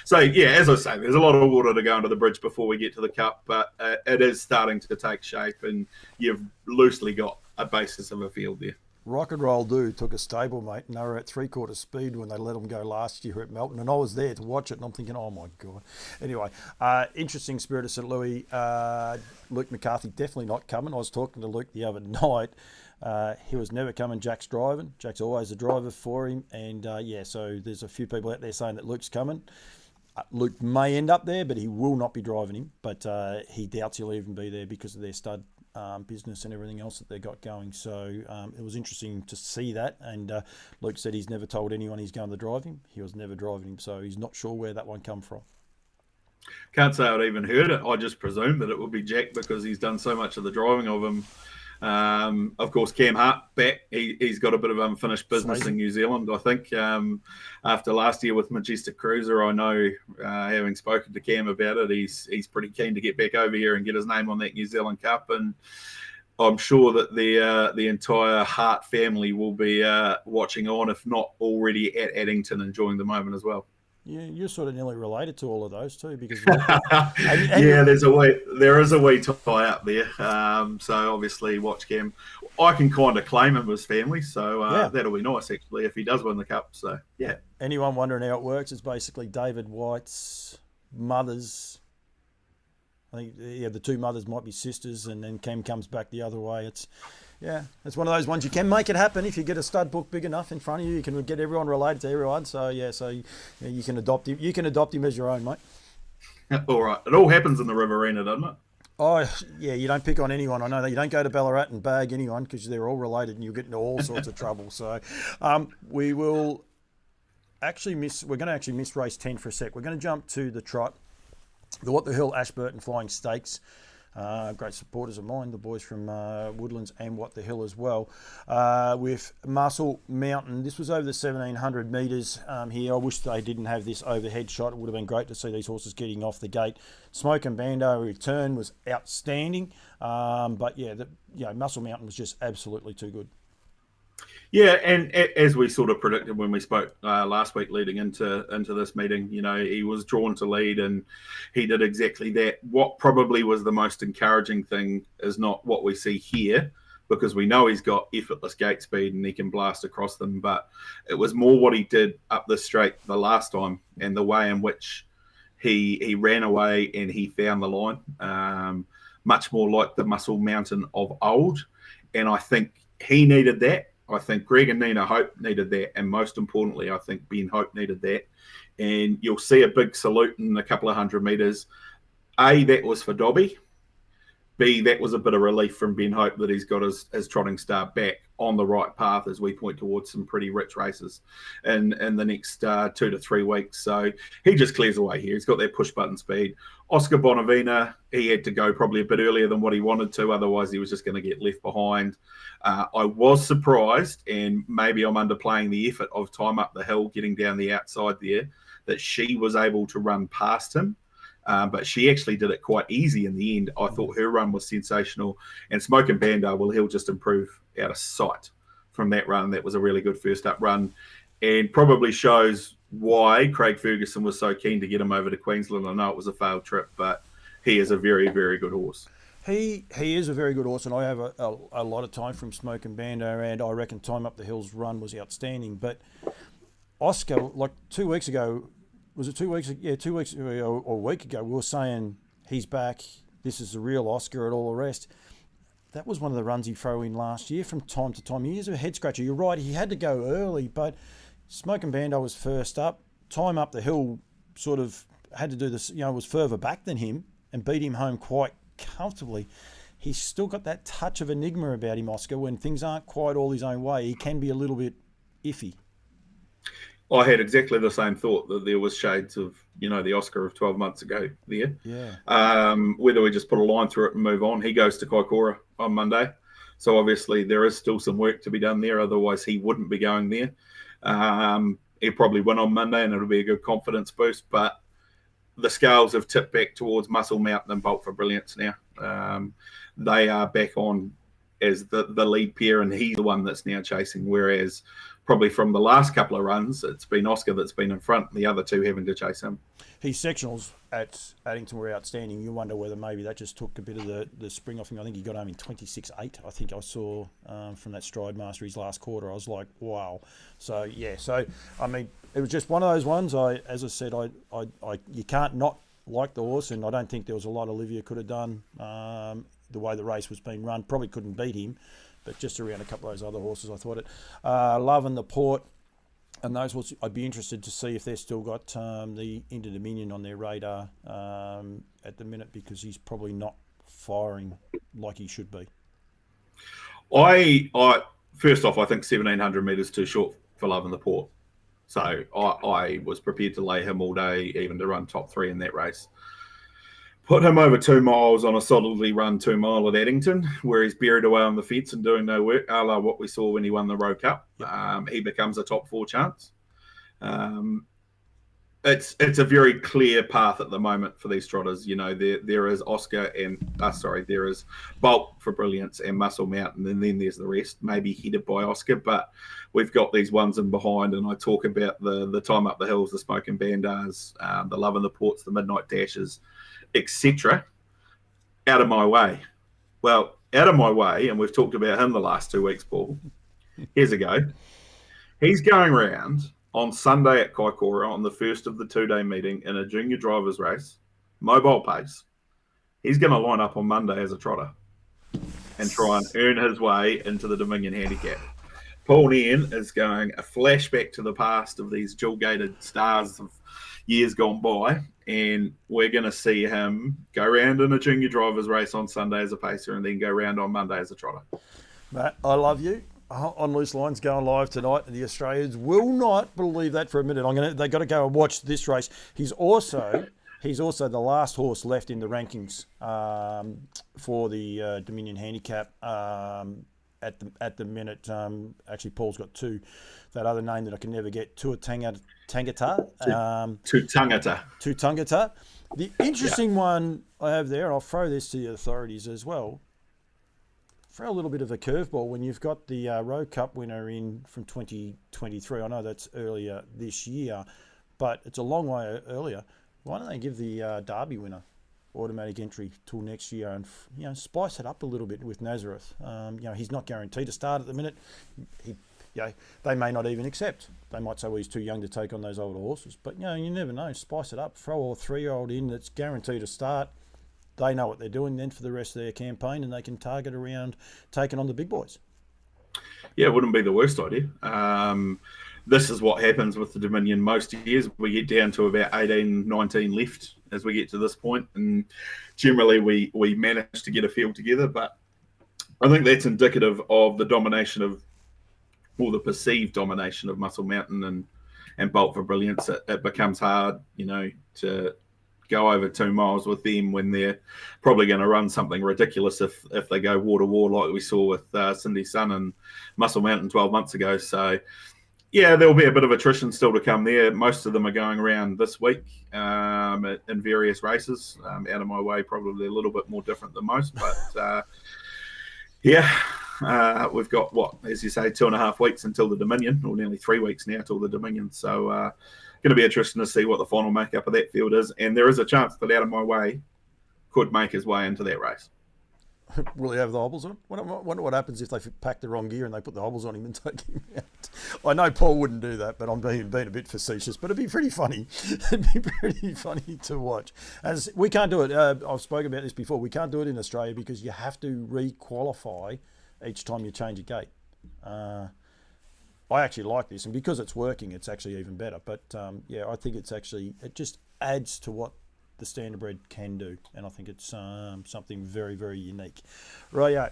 Speaker 2: So yeah, as I say, there's a lot of water to go under the bridge before we get to the Cup, but it is starting to take shape, and you've loosely got a basis of a field there.
Speaker 1: Rock and Roll Do took a stablemate, and they were at 3/4 speed when they let them go last year at Melton, and I was there to watch it, and I'm thinking, oh my God. Anyway, interesting Spirit of St. Louis. Luke McCarthy definitely not coming. I was talking to Luke the other night. He was never coming. Jack's driving. Jack's always a driver for him, and so there's a few people out there saying that Luke's coming. Luke may end up there, but he will not be driving him, but he doubts he'll even be there because of their stud business and everything else that they got going. So it was interesting to see that, and Luke said he's never told anyone he's going to drive him. He was never driving him, so he's not sure where that one come from.
Speaker 2: Can't say I'd even heard it. I just presume that it would be Jack because he's done so much of the driving of him. Of course, Cam Hart back. He's got a bit of unfinished business in New Zealand, I think. After last year with Majestic Cruiser, I know, having spoken to Cam about it, he's pretty keen to get back over here and get his name on that New Zealand Cup. And I'm sure that the entire Hart family will be watching on, if not already at Addington, enjoying the moment as well.
Speaker 1: Yeah, you're sort of nearly related to all of those too, because
Speaker 2: yeah, there is a wee tie up there. So obviously, watch Cam. I can kind of claim him as family, so that'll be nice actually if he does win the cup. So yeah.
Speaker 1: Anyone wondering how it works? It's basically David White's mothers. I think the 2 mothers might be sisters, and then Cam comes back the other way. It's one of those ones you can make it happen if you get a stud book big enough in front of you. You can get everyone related to everyone. So you can adopt him. You can adopt him as your own, mate.
Speaker 2: All right. It all happens in the Riverina, doesn't it?
Speaker 1: Oh yeah, you don't pick on anyone. I know that you don't go to Ballarat and bag anyone because they're all related, and you'll get into all sorts of trouble. So we will we're going to actually miss race 10 for a sec. We're going to jump to the trot, the What the Hill Ashburton Flying Stakes. Great supporters of mine, the boys from Woodlands and What the Hill as well. With Muscle Mountain, this was over the 1700 metres here. I wish they didn't have this overhead shot. It would have been great to see these horses getting off the gate. Smoke and Bando return was outstanding, but yeah, Muscle Mountain was just absolutely too good.
Speaker 2: Yeah, and as we sort of predicted when we spoke last week leading into this meeting, he was drawn to lead and he did exactly that. What probably was the most encouraging thing is not what we see here, because we know he's got effortless gate speed and he can blast across them, but it was more what he did up the straight the last time and the way in which he ran away and he found the line, much more like the Muscle Mountain of old. And I think he needed that. I think Greg and Nina Hope needed that. And most importantly, I think Ben Hope needed that. And you'll see a big salute in a couple of 100 metres. A, that was for Dobby. B, that was a bit of relief from Ben Hope that he's got his trotting star back on the right path as we point towards some pretty rich races in the next 2 to 3 weeks. So he just clears away here. He's got that push button speed. Oscar Bonavina, he had to go probably a bit earlier than what he wanted to. Otherwise, he was just going to get left behind. I was surprised, and maybe I'm underplaying the effort of Time Up the Hill, getting down the outside there, that she was able to run past him. But she actually did it quite easy in the end. I thought her run was sensational. And Smoke and Bando, well, he'll just improve out of sight from that run. That was a really good first up run and probably shows why Craig Ferguson was so keen to get him over to Queensland. I know it was a failed trip, but he is a very, very good horse.
Speaker 1: He is a very good horse, and I have a lot of time from Smoke and Bando, and I reckon Time Up the Hill's run was outstanding. But Oscar, like 2 weeks ago, was it 2 weeks? Yeah, 2 weeks ago or a week ago, we were saying he's back. This is the real Oscar and all the rest. That was one of the runs he threw in last year from time to time. He is a head scratcher. You're right. He had to go early, but Smoke and Bando was first up. Time Up the Hill sort of had to do this, was further back than him and beat him home quite comfortably. He's still got that touch of enigma about him, Oscar. When things aren't quite all his own way, he can be a little bit iffy.
Speaker 2: I had exactly the same thought, that there was shades of, the Oscar of 12 months ago there.
Speaker 1: Yeah.
Speaker 2: Whether we just put a line through it and move on. He goes to Kaikoura on Monday. So obviously there is still some work to be done there. Otherwise he wouldn't be going there. He'll probably win on Monday and it'll be a good confidence boost. But the scales have tipped back towards Muscle Mountain and Bolt for Brilliance now. They are back on as the lead pair, and he's the one that's now chasing, whereas probably from the last couple of runs, it's been Oscar that's been in front, and the other two having to chase him.
Speaker 1: His sectionals at Addington were outstanding. You wonder whether maybe that just took a bit of the spring off him. I think he got home in 26.8. I think I saw from that Stride Master his last quarter. I was like, wow. So yeah. So I mean, it was just one of those ones. As I said, you can't not like the horse, and I don't think there was a lot Olivia could have done. The way the race was being run, probably couldn't beat him, but just around a couple of those other horses, I thought it. Love and the Port, and those horses, I'd be interested to see if they've still got the Inter Dominion on their radar at the minute, because he's probably not firing like he should be.
Speaker 2: I first off, I think 1,700 metres too short for Love and the Port. So I was prepared to lay him all day, even to run top 3 in that race. Put him over 2 miles on a solidly run 2 mile at Addington, where he's buried away on the fence and doing no work, a la what we saw when he won the Rowe Cup. Yep. He becomes a top 4 chance. It's a very clear path at the moment for these trotters. There is Oscar and there is Bolt for Brilliance and Muscle Mountain, and then there's the rest, maybe headed by Oscar, but we've got these ones in behind, and I talk about the Time Up the Hills, the Smoke and Bandas, the Love and the Ports, the Midnight Dashes, etc. Out of my way. Well, out of my way, and we've talked about him the last 2 weeks, Paul. Here's a go. He's going around on Sunday at Kaikoura on the first of the 2-day meeting in a junior driver's race, mobile pace. He's going to line up on Monday as a trotter and try and earn his way into the Dominion Handicap. Paul Nairn is going a flashback to the past of these dual-gated stars of years gone by, and we're going to see him go round in a junior driver's race on Sunday as a pacer and then go round on Monday as a trotter.
Speaker 1: Matt, I love you. On Loose Lines going live tonight, and the Australians will not believe that for a minute. They got to go and watch this race. He's also the last horse left in the rankings for the Dominion Handicap at the minute. Actually, Paul's got two. That other name that I can never get, Tangata. Tangata. The interesting one I have there, I'll throw this to the authorities as well. Throw a little bit of a curveball when you've got the Rowe Cup winner in from 2023. I know that's earlier this year, but it's a long way earlier. Why don't they give the Derby winner automatic entry till next year and spice it up a little bit with Nazareth? He's not guaranteed to start at the minute. They may not even accept. They might say, well, he's too young to take on those older horses. But you never know. Spice it up. Throw a 3-year-old in that's guaranteed to start. They know what they're doing then for the rest of their campaign, and they can target around taking on the big boys.
Speaker 2: Yeah, it wouldn't be the worst idea. This is what happens with the Dominion most years. We get down to about 18, 19 left as we get to this point, and generally we manage to get a field together. But I think that's indicative of the domination of, or the perceived domination of Muscle Mountain and Bolt for Brilliance. It becomes hard, to go over 2 miles with them when they're probably going to run something ridiculous if they go war to war like we saw with Cindy Sun and Muscle Mountain 12 months ago. So, yeah, there'll be a bit of attrition still to come there. Most of them are going around this week in various races. Out of my way, probably a little bit more different than most. But, we've got, as you say, 2.5 weeks until the Dominion, or nearly 3 weeks now till the Dominion. So, going to be interesting to see what the final makeup of that field is. And there is a chance that Out of My Way could make his way into that race.
Speaker 1: Will he have the hobbles on? I wonder what happens if they pack the wrong gear and they put the hobbles on him and take him out. I know Paul wouldn't do that, but I'm being a bit facetious. But it'd be pretty funny. It'd be pretty funny to watch. As we can't do it. I've spoken about this before. We can't do it in Australia because you have to re-qualify each time you change a gate. I actually like this, and because it's working, it's actually even better. But I think it just adds to what the standardbred can do, and I think it's something very, very unique. Right, I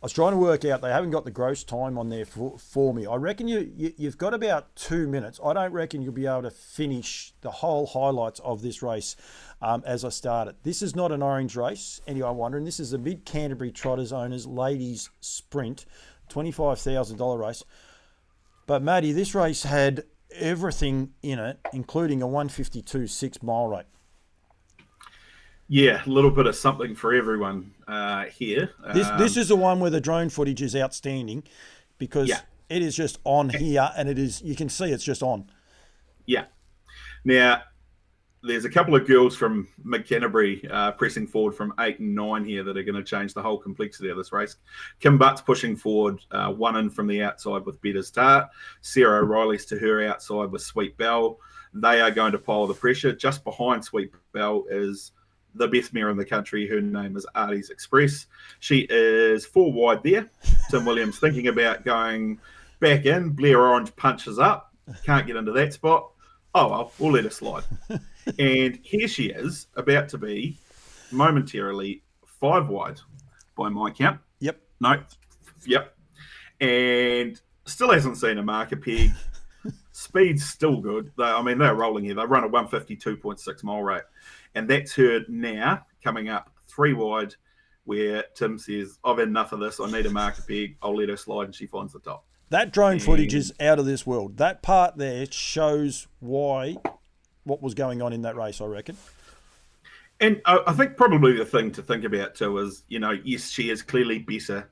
Speaker 1: was trying to work out, they haven't got the gross time on there for me. I reckon you've got about 2 minutes. I don't reckon you'll be able to finish the whole highlights of this race as I start it. This is not an orange race, anyone wondering. This is a Mid-Canterbury Trotters Owners Ladies Sprint, $25,000 race. But, Matty, this race had everything in it, including a 152.6 mile rate.
Speaker 2: Yeah, a little bit of something for everyone here.
Speaker 1: This is the one where the drone footage is outstanding because it is just on here, and you can see it's just on. Yeah.
Speaker 2: Now, there's a couple of girls from Mid-Canterbury pressing forward from 8 and 9 here that are going to change the whole complexity of this race. Kim Butt's pushing forward, one in from the outside with Better's Tart. Sarah O'Reilly's to her outside with Sweet Belle. They are going to pile the pressure. Just behind Sweet Belle is the best mare in the country. Her name is Artie's Express. She is 4 wide there. Tim Williams thinking about going back in. Blair Orange punches up. Can't get into that spot. Oh, well, we'll let her slide. And here she is, about to be momentarily 5 wide by my count.
Speaker 1: Yep.
Speaker 2: No. Yep. And still hasn't seen a marker peg. Speed's still good. They're rolling here. They run a 152.6 mile rate. And that's her now coming up 3 wide, where Tim says, I've had enough of this. I need a marker peg. I'll let her slide, and she finds the top.
Speaker 1: That drone footage is out of this world. That part there shows what was going on in that race, I reckon.
Speaker 2: And I think probably the thing to think about too is, yes, she is clearly better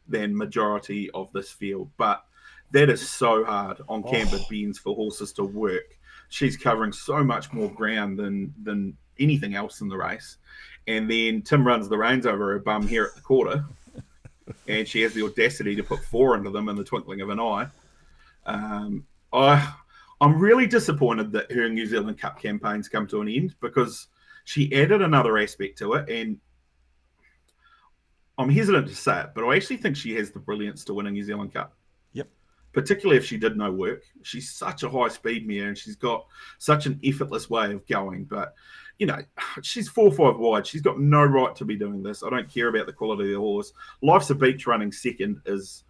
Speaker 2: than majority of this field, but that is so hard on cambered bends for horses to work. She's covering so much more ground than anything else in the race. And then Tim runs the reins over her bum here at the quarter. And she has the audacity to put 4 into them in the twinkling of an eye. I'm really disappointed that her New Zealand Cup campaign's come to an end, because she added another aspect to it, and I'm hesitant to say it, but I actually think she has the brilliance to win a New Zealand Cup.
Speaker 1: Yep.
Speaker 2: Particularly if she did no work. She's such a high speed mare, and she's got such an effortless way of going. But, she's 4-5 wide. She's got no right to be doing this. I don't care about the quality of the horse. Life's a Beach running second is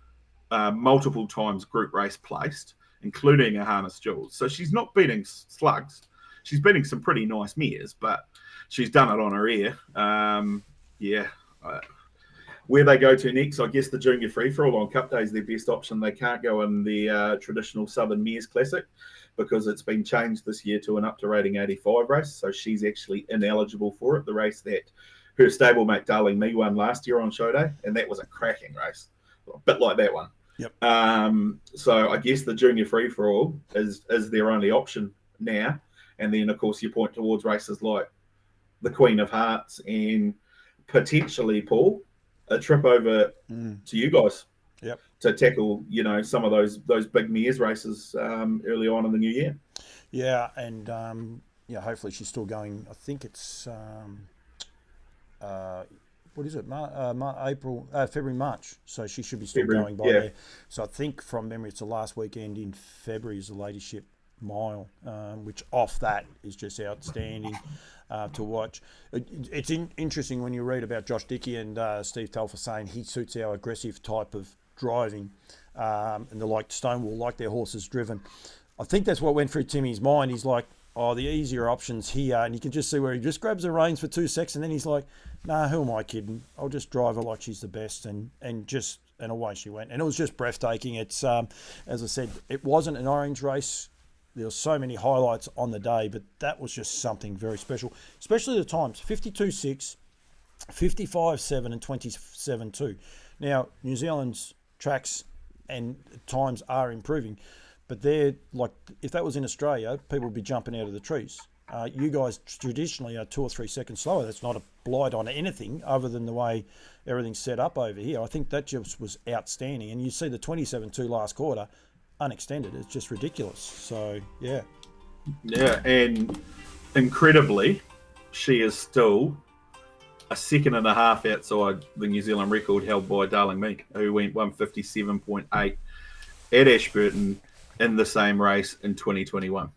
Speaker 2: multiple times group race placed, including a harness jewels. So she's not beating slugs. She's beating some pretty nice mares, but she's done it on her ear. Where they go to next, I guess the Junior Free-for-All on Cup Day is their best option. They can't go in the traditional Southern Mares Classic because it's been changed this year to an up to rating 85 race. So she's actually ineligible for it, the race that her stablemate Darling Me won last year on show day, and that was a cracking race, a bit like that one.
Speaker 1: Yep.
Speaker 2: So I guess the Junior Free-for-All is their only option now. And then, of course, you point towards races like the Queen of Hearts and potentially, Paul, a trip over to you guys.
Speaker 1: Yep.
Speaker 2: To tackle, some of those big mares races early on in the new year.
Speaker 1: Yeah, and hopefully she's still going. I think it's what is it? February, March. So she should be still going by there. So I think from memory, it's the last weekend in February is the Ladyship Mile, which off that is just outstanding to watch. It's interesting when you read about Josh Dickey and Steve Telfer saying he suits our aggressive type of driving, and they're like Stonewall, like their horses driven. I think that's what went through Timmy's mind. He's like, the easier options here, and you can just see where he just grabs the reins for 2 seconds, and then he's like, nah, who am I kidding? I'll just drive her like she's the best, and away she went. And it was just breathtaking. It's as I said, it wasn't an orange race. There were so many highlights on the day, but that was just something very special, especially the times, 52.6, 55.7 and 27.2. Now, New Zealand's tracks and times are improving, but they're like, if that was in Australia, people would be jumping out of the trees. You guys traditionally are 2 or 3 seconds slower. That's not a blight on anything other than the way everything's set up over here. I think that just was outstanding. And you see the 27.2 last quarter, unextended. It's just ridiculous. So, yeah.
Speaker 2: Yeah, and incredibly, she is still a second and a half outside the New Zealand record held by Darling Me, who went 157.8 at Ashburton in the same race in 2021.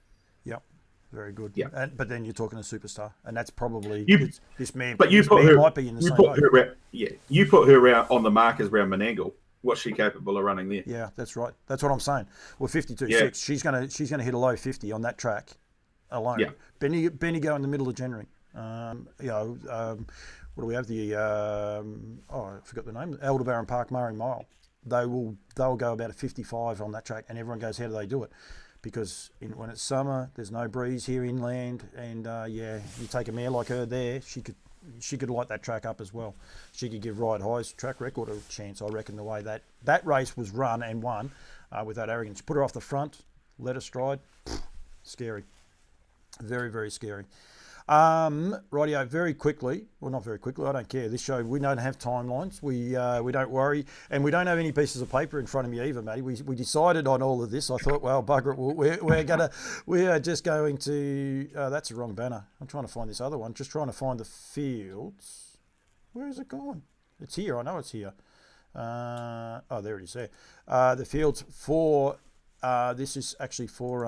Speaker 1: Yep, very good.
Speaker 2: Yeah,
Speaker 1: but then you're talking a superstar, and that's probably this man.
Speaker 2: But you
Speaker 1: this
Speaker 2: put
Speaker 1: man
Speaker 2: her,
Speaker 1: might be in the
Speaker 2: you
Speaker 1: same
Speaker 2: put
Speaker 1: boat.
Speaker 2: her around, you put her around on the markers around Menangle. What's she capable of running there?
Speaker 1: Yeah, that's right. That's what I'm saying. Well, 52.6. She's gonna hit a low 50 on that track alone.
Speaker 2: Yeah.
Speaker 1: Benny go in the middle of January. What do we have? I forgot the name. Aldebaran Park Murray Mile. They'll go about a 55 on that track, and everyone goes, how do they do it? Because when it's summer, there's no breeze here inland, and you take a mare like her there, she could light that track up as well. She could give Ride High's track record a chance, I reckon, the way that race was run and won with that arrogance. Put her off the front, let her stride. Scary. Very, very scary. Rightio, very quickly. Well, not very quickly. I don't care. This show, we don't have timelines. We don't worry, and we don't have any pieces of paper in front of me either, Matty. We decided on all of this. I thought, well, bugger it. We are just going to. That's the wrong banner. I'm trying to find this other one. Just trying to find the fields. Where is it gone? It's here. I know it's here. There it is. There. The fields for. This is actually for.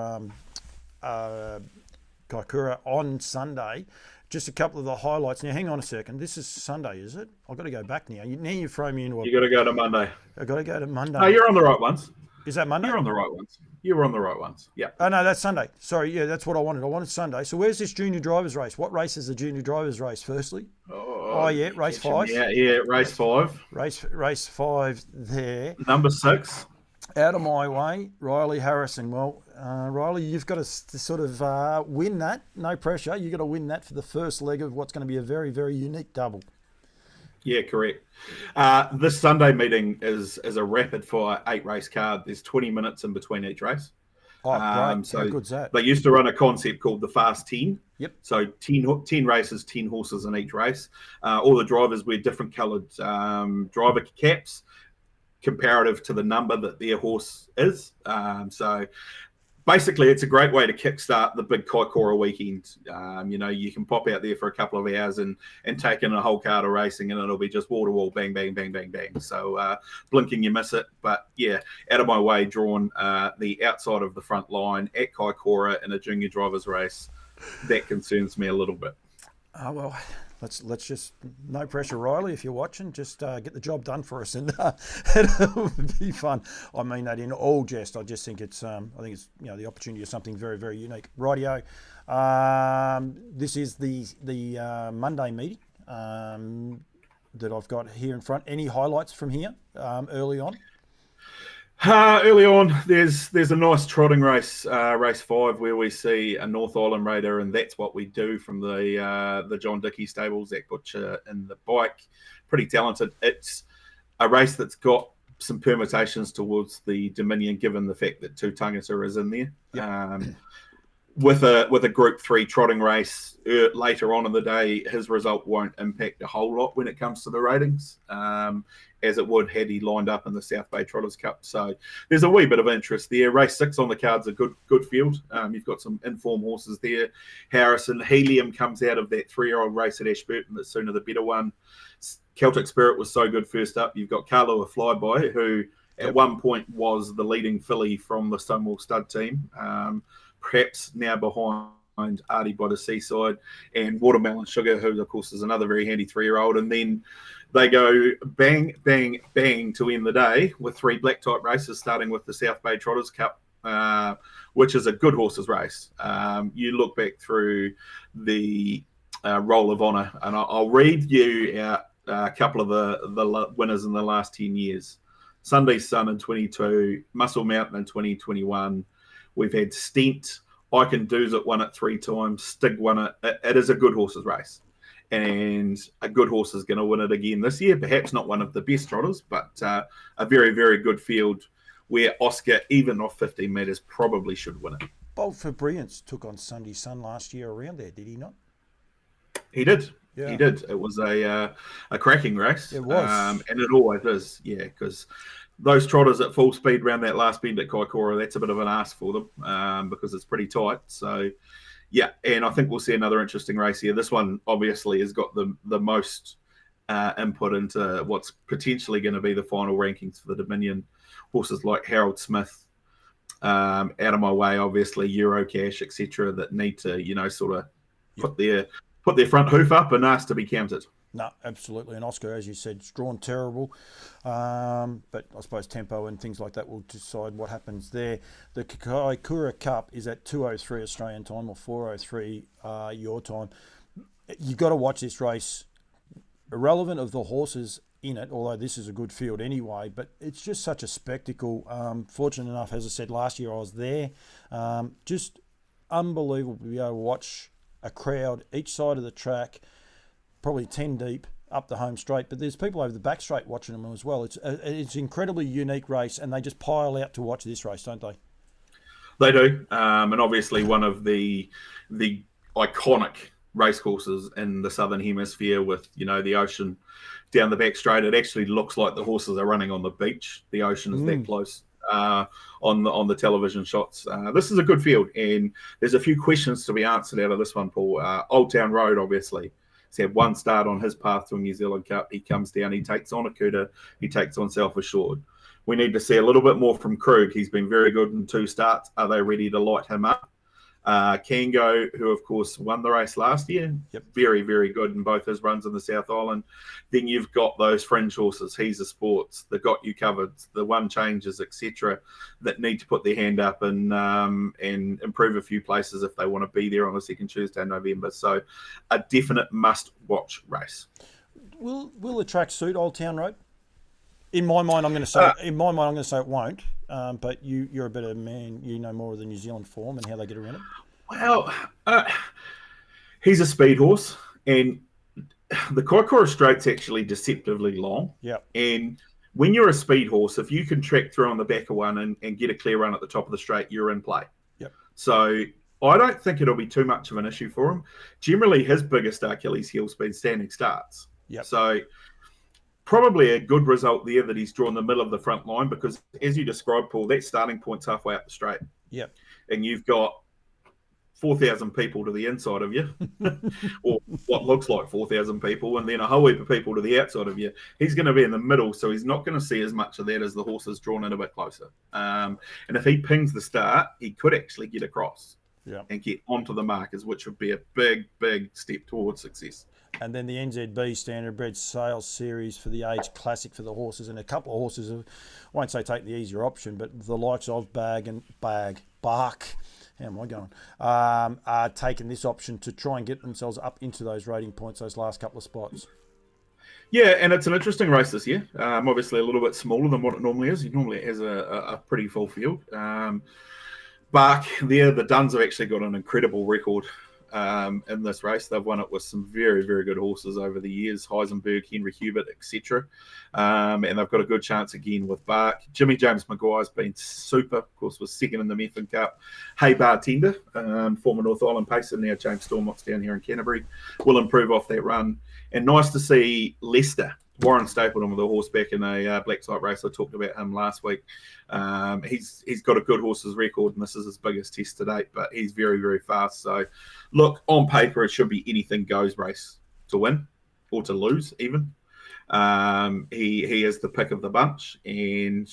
Speaker 1: Kaikoura on Sunday. Just a couple of the highlights. Now, hang on a second. This is Sunday, is it? I've got to go back now. Now you throw me into a...
Speaker 2: You got to go to Monday.
Speaker 1: I've got to go to Monday.
Speaker 2: No, you're on the right ones.
Speaker 1: Is that Monday?
Speaker 2: You're on the right ones. You were on the right ones. Yeah.
Speaker 1: Oh, no, that's Sunday. Sorry, yeah, that's what I wanted. I wanted Sunday. So where's this junior drivers race? What race is the junior drivers race, firstly? Yeah, race 5.
Speaker 2: Yeah, race 5.
Speaker 1: Race 5 there.
Speaker 2: Number 6.
Speaker 1: Out of my way, Riley Harrison. Well, Riley, you've got to sort of win that. No pressure. You've got to win that for the first leg of what's going to be a very, very unique double.
Speaker 2: Yeah, correct. This Sunday meeting is a rapid fire 8-race card. There's 20 minutes in between each race.
Speaker 1: Oh, great.
Speaker 2: So
Speaker 1: how good's that?
Speaker 2: They used to run a concept called the Fast 10.
Speaker 1: Yep.
Speaker 2: So 10 races, 10 horses in each race. All the drivers wear different coloured driver caps, comparative to the number that their horse is. So basically, it's a great way to kickstart the big Kaikoura weekend. You can pop out there for a couple of hours and take in a whole card of racing, and it'll be just wall to wall, bang, bang, bang, bang, bang. So blinking, you miss it. But yeah, out of my way, drawn the outside of the front line at Kaikoura in a junior drivers race. That concerns me a little bit.
Speaker 1: Oh, well, let's just, no pressure, Riley. If you're watching, just get the job done for us, and it'll be fun. I mean that in all jest. I just think it's the opportunity of something very, very unique. Rightio. This is the Monday meeting that I've got here in front. Any highlights from here early on?
Speaker 2: Early on, there's a nice trotting race, race 5, where we see a North Island raider, and that's what we do from the John Dickey stables. Zach Butcher in the bike, pretty talented. It's a race that's got some permutations towards the Dominion, given the fact that Two Tangata is in there. Yep. With a Group 3 trotting race later on in the day, his result won't impact a whole lot when it comes to the ratings, as it would had he lined up in the South Bay Trotters Cup. So there's a wee bit of interest there. Race 6 on the card's a good field. You've got some informed horses there. Harrison Helium comes out of that 3-year-old race at Ashburton, the sooner the better one. Celtic Spirit was so good first up. You've got Carlo a Flyby, who at one point was the leading filly from the Stonewall Stud team. Perhaps now behind Artie by the Seaside, and Watermelon Sugar, who of course is another very handy 3-year-old. And then they go bang, bang, bang to end the day with 3 black type races, starting with the South Bay Trotters Cup, which is a good horses race. You look back through the Roll of Honour, and I'll read you out a couple of the winners in the last 10 years. Sunday Sun in 22, Muscle Mountain in 2021. We've had Stent, I Can Do's It won it 3 times, Stig won it. It is a good horses race. And a good horse is going to win it again this year. Perhaps not one of the best trotters, but a very, very good field where Oscar, even off 15 metres, probably should win it.
Speaker 1: Bolt for Brilliance took on Sunday Sun last year around there, did he not?
Speaker 2: He did.
Speaker 1: Yeah.
Speaker 2: He did. It was a cracking race.
Speaker 1: It was.
Speaker 2: And it always is, yeah, because those trotters at full speed around that last bend at Kaikoura, that's a bit of an ask for them because it's pretty tight. So, yeah, and I think we'll see another interesting race here. This one obviously has got the most input into what's potentially going to be the final rankings for the Dominion. Horses like Harold Smith, Out of My Way, obviously, Eurocash, etc., that need to, sort of put their front hoof up and ask to be counted.
Speaker 1: No, absolutely. And Oscar, as you said, it's drawn terrible. But I suppose tempo and things like that will decide what happens there. The Kaikoura Cup is at 2:03 Australian time or 4:03 your time. You've got to watch this race, irrelevant of the horses in it, although this is a good field anyway, but it's just such a spectacle. Fortunate enough, as I said, last year I was there. Just unbelievable to be able to watch a crowd each side of the track, probably 10 deep up the home straight, but there's people over the back straight watching them as well. It's an incredibly unique race, and they just pile out to watch this race, don't they?
Speaker 2: They do, and obviously one of the iconic racecourses in the Southern Hemisphere with, the ocean down the back straight. It actually looks like the horses are running on the beach. The ocean is that close on the television shots. This is a good field, and there's a few questions to be answered out of this one, Paul. Old Town Road, obviously. He's had one start on his path to a New Zealand Cup. He comes down, he takes on Akuta, he takes on Self Assured. We need to see a little bit more from Krug. He's been very good in 2 starts. Are they ready to light him up? Kango, who of course won the race last year, very, very good in both his runs in the South Island. Then you've got those fringe horses, He's a Sports, the Got You Covered, the One Changes, etc., that need to put their hand up and improve a few places if they want to be there on the second Tuesday in November. So a definite must-watch race.
Speaker 1: Will the track suit Old Town Road? In my mind, I'm going to say it won't. But you're a better man. You know more of the New Zealand form and how they get around it.
Speaker 2: Well, he's a speed horse, and the Kaikoura Straight's actually deceptively long.
Speaker 1: Yeah.
Speaker 2: And when you're a speed horse, if you can track through on the back of one and get a clear run at the top of the straight, you're in play.
Speaker 1: Yep.
Speaker 2: So I don't think it'll be too much of an issue for him. Generally, his biggest Achilles heel's been standing starts.
Speaker 1: Yep.
Speaker 2: So probably a good result there that he's drawn the middle of the front line, because as you described, Paul, that starting point's halfway up the straight.
Speaker 1: Yep.
Speaker 2: And you've got 4,000 people to the inside of you, or what looks like 4,000 people, and then a whole heap of people to the outside of you. He's going to be in the middle, so he's not going to see as much of that as the horse is drawn in a bit closer. And if he pings the start, he could actually get across.
Speaker 1: Yeah.
Speaker 2: and get onto the markers, which would be a big step towards success.
Speaker 1: And then the NZB Standardbred Sales Series for the Age Classic for the horses, and a couple of horses, I won't say take the easier option, but the likes of Bark, how am I going, are taking this option to try and get themselves up into those rating points, those last couple of spots.
Speaker 2: Yeah, and it's an interesting race this year. Obviously a little bit smaller than what it normally is. It normally has a pretty full field. Bark there, the Duns have actually got an incredible record in this race. They've won it with some very good horses over the years, Heisenberg, Henry Hubert, etc. And they've got a good chance again with Bark. Jimmy James Maguire's been super, of course, was second in the Methven Cup. Hey Bartender, former North Island pacer, now James Stormont's down here in Canterbury, will improve off that run. And nice to see Leicester, Warren Stapleton with a horse back in a black type race. I talked about him last week. He's got a good horse's record, and this is his biggest test to date, but he's very fast. So, look, on paper, it should be anything goes race to win or to lose even. He is the pick of the bunch, and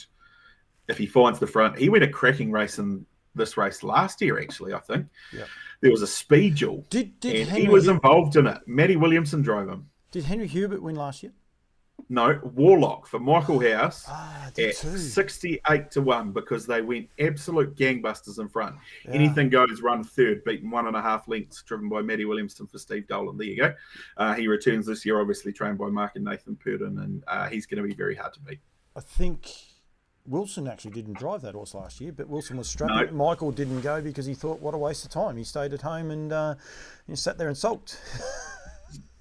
Speaker 2: if he finds the front, he went a cracking race in this race last year, actually, I think.
Speaker 1: Yep.
Speaker 2: There was a speed duel,
Speaker 1: and
Speaker 2: he was involved in it. Matty Williamson drove him.
Speaker 1: Did Henry Hubert win last year?
Speaker 2: No, Warlock for Michael House at
Speaker 1: too.
Speaker 2: 68-1 because they went absolute gangbusters in front. Yeah. Anything Goes run third, beaten 1.5 lengths, driven by Matty Williamson for Steve Dolan. There you go. He returns this year, obviously trained by Mark and Nathan Purden, and he's going to be very hard to beat.
Speaker 1: I think Wilson actually didn't drive that horse last year, but Wilson was strapping. No. Michael didn't go because he thought, what a waste of time. He stayed at home and he sat there and sulked.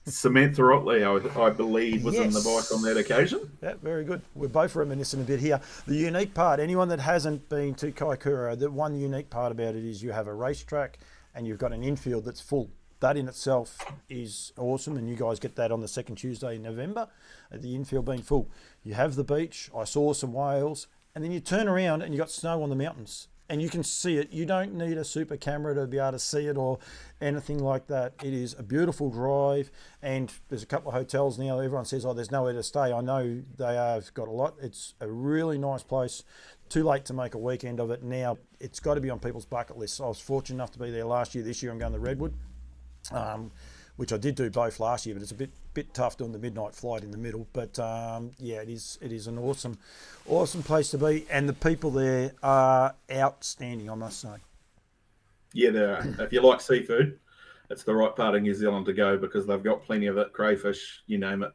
Speaker 2: Samantha Otley, I believe, was in the bike on that occasion.
Speaker 1: Yeah, very good. We're both reminiscent a bit here. The unique part, anyone that hasn't been to Kaikoura, the one unique part about it is you have a racetrack and you've got an infield that's full. That in itself is awesome, and you guys get that on the second Tuesday in November, the infield being full. You have the beach, I saw some whales, and then you turn around and you got snow on the mountains. And you can see it. You don't need a super camera to be able to see it or anything like that. It is a beautiful drive, and there's a couple of hotels now. Everyone says, oh, there's nowhere to stay. I know they have got a lot. It's a really nice place. Too late to make a weekend of it now. It's got to be on people's bucket lists. I was fortunate enough to be there last year. This year I'm going to Redwood, which I did do both last year, but it's a bit tough doing the midnight flight in the middle. But yeah, it is an awesome place to be, and the people there are outstanding, I must say. Yeah,
Speaker 2: they are. If you like seafood, it's the right part of New Zealand to go because they've got plenty of it, crayfish, you name it.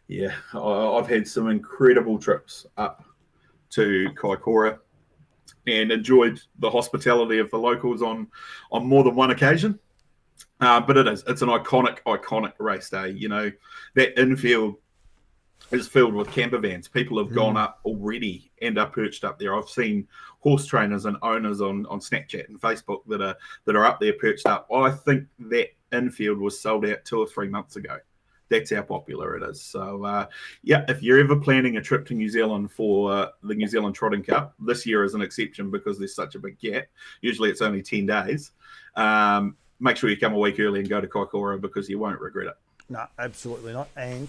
Speaker 2: Yeah, I've had some incredible trips up to Kaikoura and enjoyed the hospitality of the locals on more than one occasion. But it's an iconic race day. You know, that infield is filled with camper vans. People have gone up already and are perched up there. I've seen horse trainers and owners on Snapchat and Facebook that are up there perched up. I think that infield was sold out 2 or 3 months ago. That's how popular it is. So, yeah, if you're ever planning a trip to New Zealand for the New Zealand Trotting Cup, this year is an exception because there's such a big gap. Usually it's only 10 days. Make sure you come a week early and go to Kaikoura because you won't regret it.
Speaker 1: No, absolutely not. And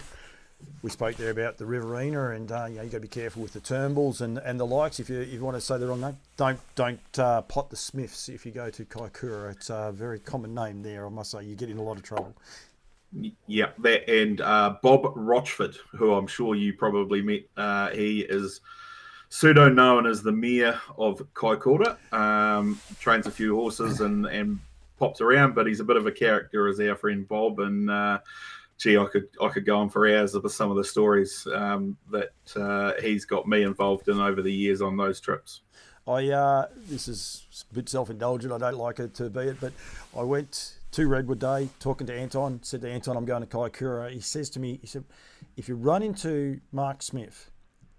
Speaker 1: we spoke there about the Riverina, and you got to be careful with the Turnbulls and the likes. If you want to say the wrong name, don't pot the Smiths if you go to Kaikoura. It's a very common name there. I must say, you get in a lot of trouble.
Speaker 2: Yeah, that and Bob Rochford, who I'm sure you probably met. He is pseudo known as the mayor of Kaikoura. Trains a few horses and pops around, but he's a bit of a character as our friend Bob. And gee, I could go on for hours with some of the stories that he's got me involved in over the years on those trips.
Speaker 1: This is a bit self-indulgent. I don't like it to be it, but I went to Redwood Day, talking to Anton, said to Anton, I'm going to Kaikoura. He says to me, he said, if you run into Mark Smith,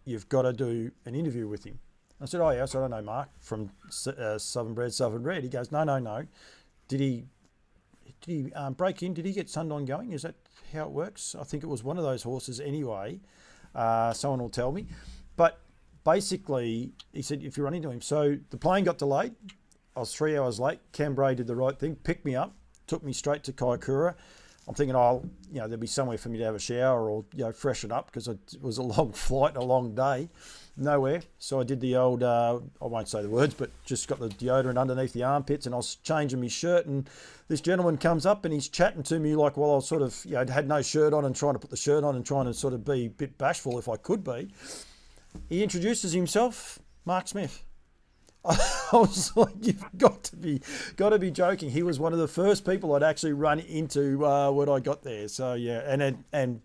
Speaker 1: you've got to do an interview with him. I said, oh, yes, I don't know Mark from Southern Bred. He goes, no. Did he break in? Did he get Sundown going? Is that how it works? I think it was one of those horses anyway. Someone will tell me. But basically, he said, if you run into him. So the plane got delayed. I was 3 hours late. Cam Bray did the right thing, picked me up, took me straight to Kaikoura. I'm thinking, there'll be somewhere for me to have a shower or, freshen up, because it was a long flight and a long day. Nowhere. So I did the old, I won't say the words, but just got the deodorant underneath the armpits, and I was changing my shirt, and this gentleman comes up and he's chatting to me like while I was sort of, had no shirt on and trying to put the shirt on and trying to sort of be a bit bashful if I could be. He introduces himself, Mark Smith. I was like, you've got to be joking. He was one of the first people I'd actually run into when I got there. So yeah, and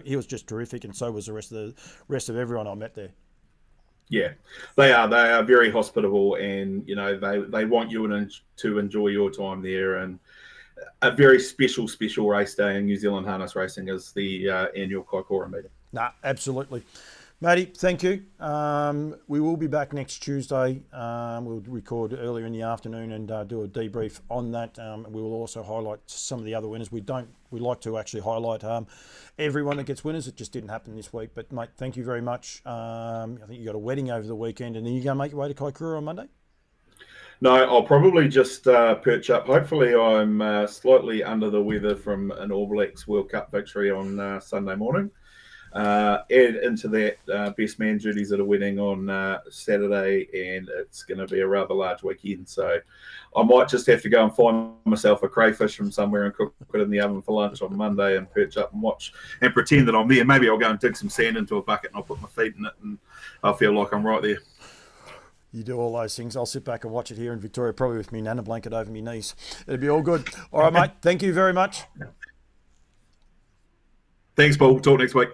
Speaker 1: he was just terrific, and so was the rest of everyone I met there.
Speaker 2: Yeah, they are very hospitable, and they want you to enjoy your time there. And a very special race day in New Zealand harness racing is the annual Kaikoura meeting.
Speaker 1: Nah, absolutely. Matty, thank you. We will be back next Tuesday. We'll record earlier in the afternoon and do a debrief on that. We will also highlight some of the other winners. We like to actually highlight everyone that gets winners. It just didn't happen this week. But, mate, thank you very much. I think you got a wedding over the weekend, and then you're going to make your way to Kaikoura on Monday?
Speaker 2: No, I'll probably just perch up. Hopefully I'm slightly under the weather from an All Blacks World Cup victory on Sunday morning. Add into that best man duties at a wedding on Saturday, and it's going to be a rather large weekend. So I might just have to go and find myself a crayfish from somewhere and cook it in the oven for lunch on Monday and perch up and watch and pretend that I'm there. Maybe I'll go and dig some sand into a bucket and I'll put my feet in it and I'll feel like I'm right there.
Speaker 1: You do all those things. I'll sit back and watch it here in Victoria, probably with me nana blanket over my knees. It'll be all good. All right, mate. Thank you very much.
Speaker 2: Thanks, Paul. Talk next week.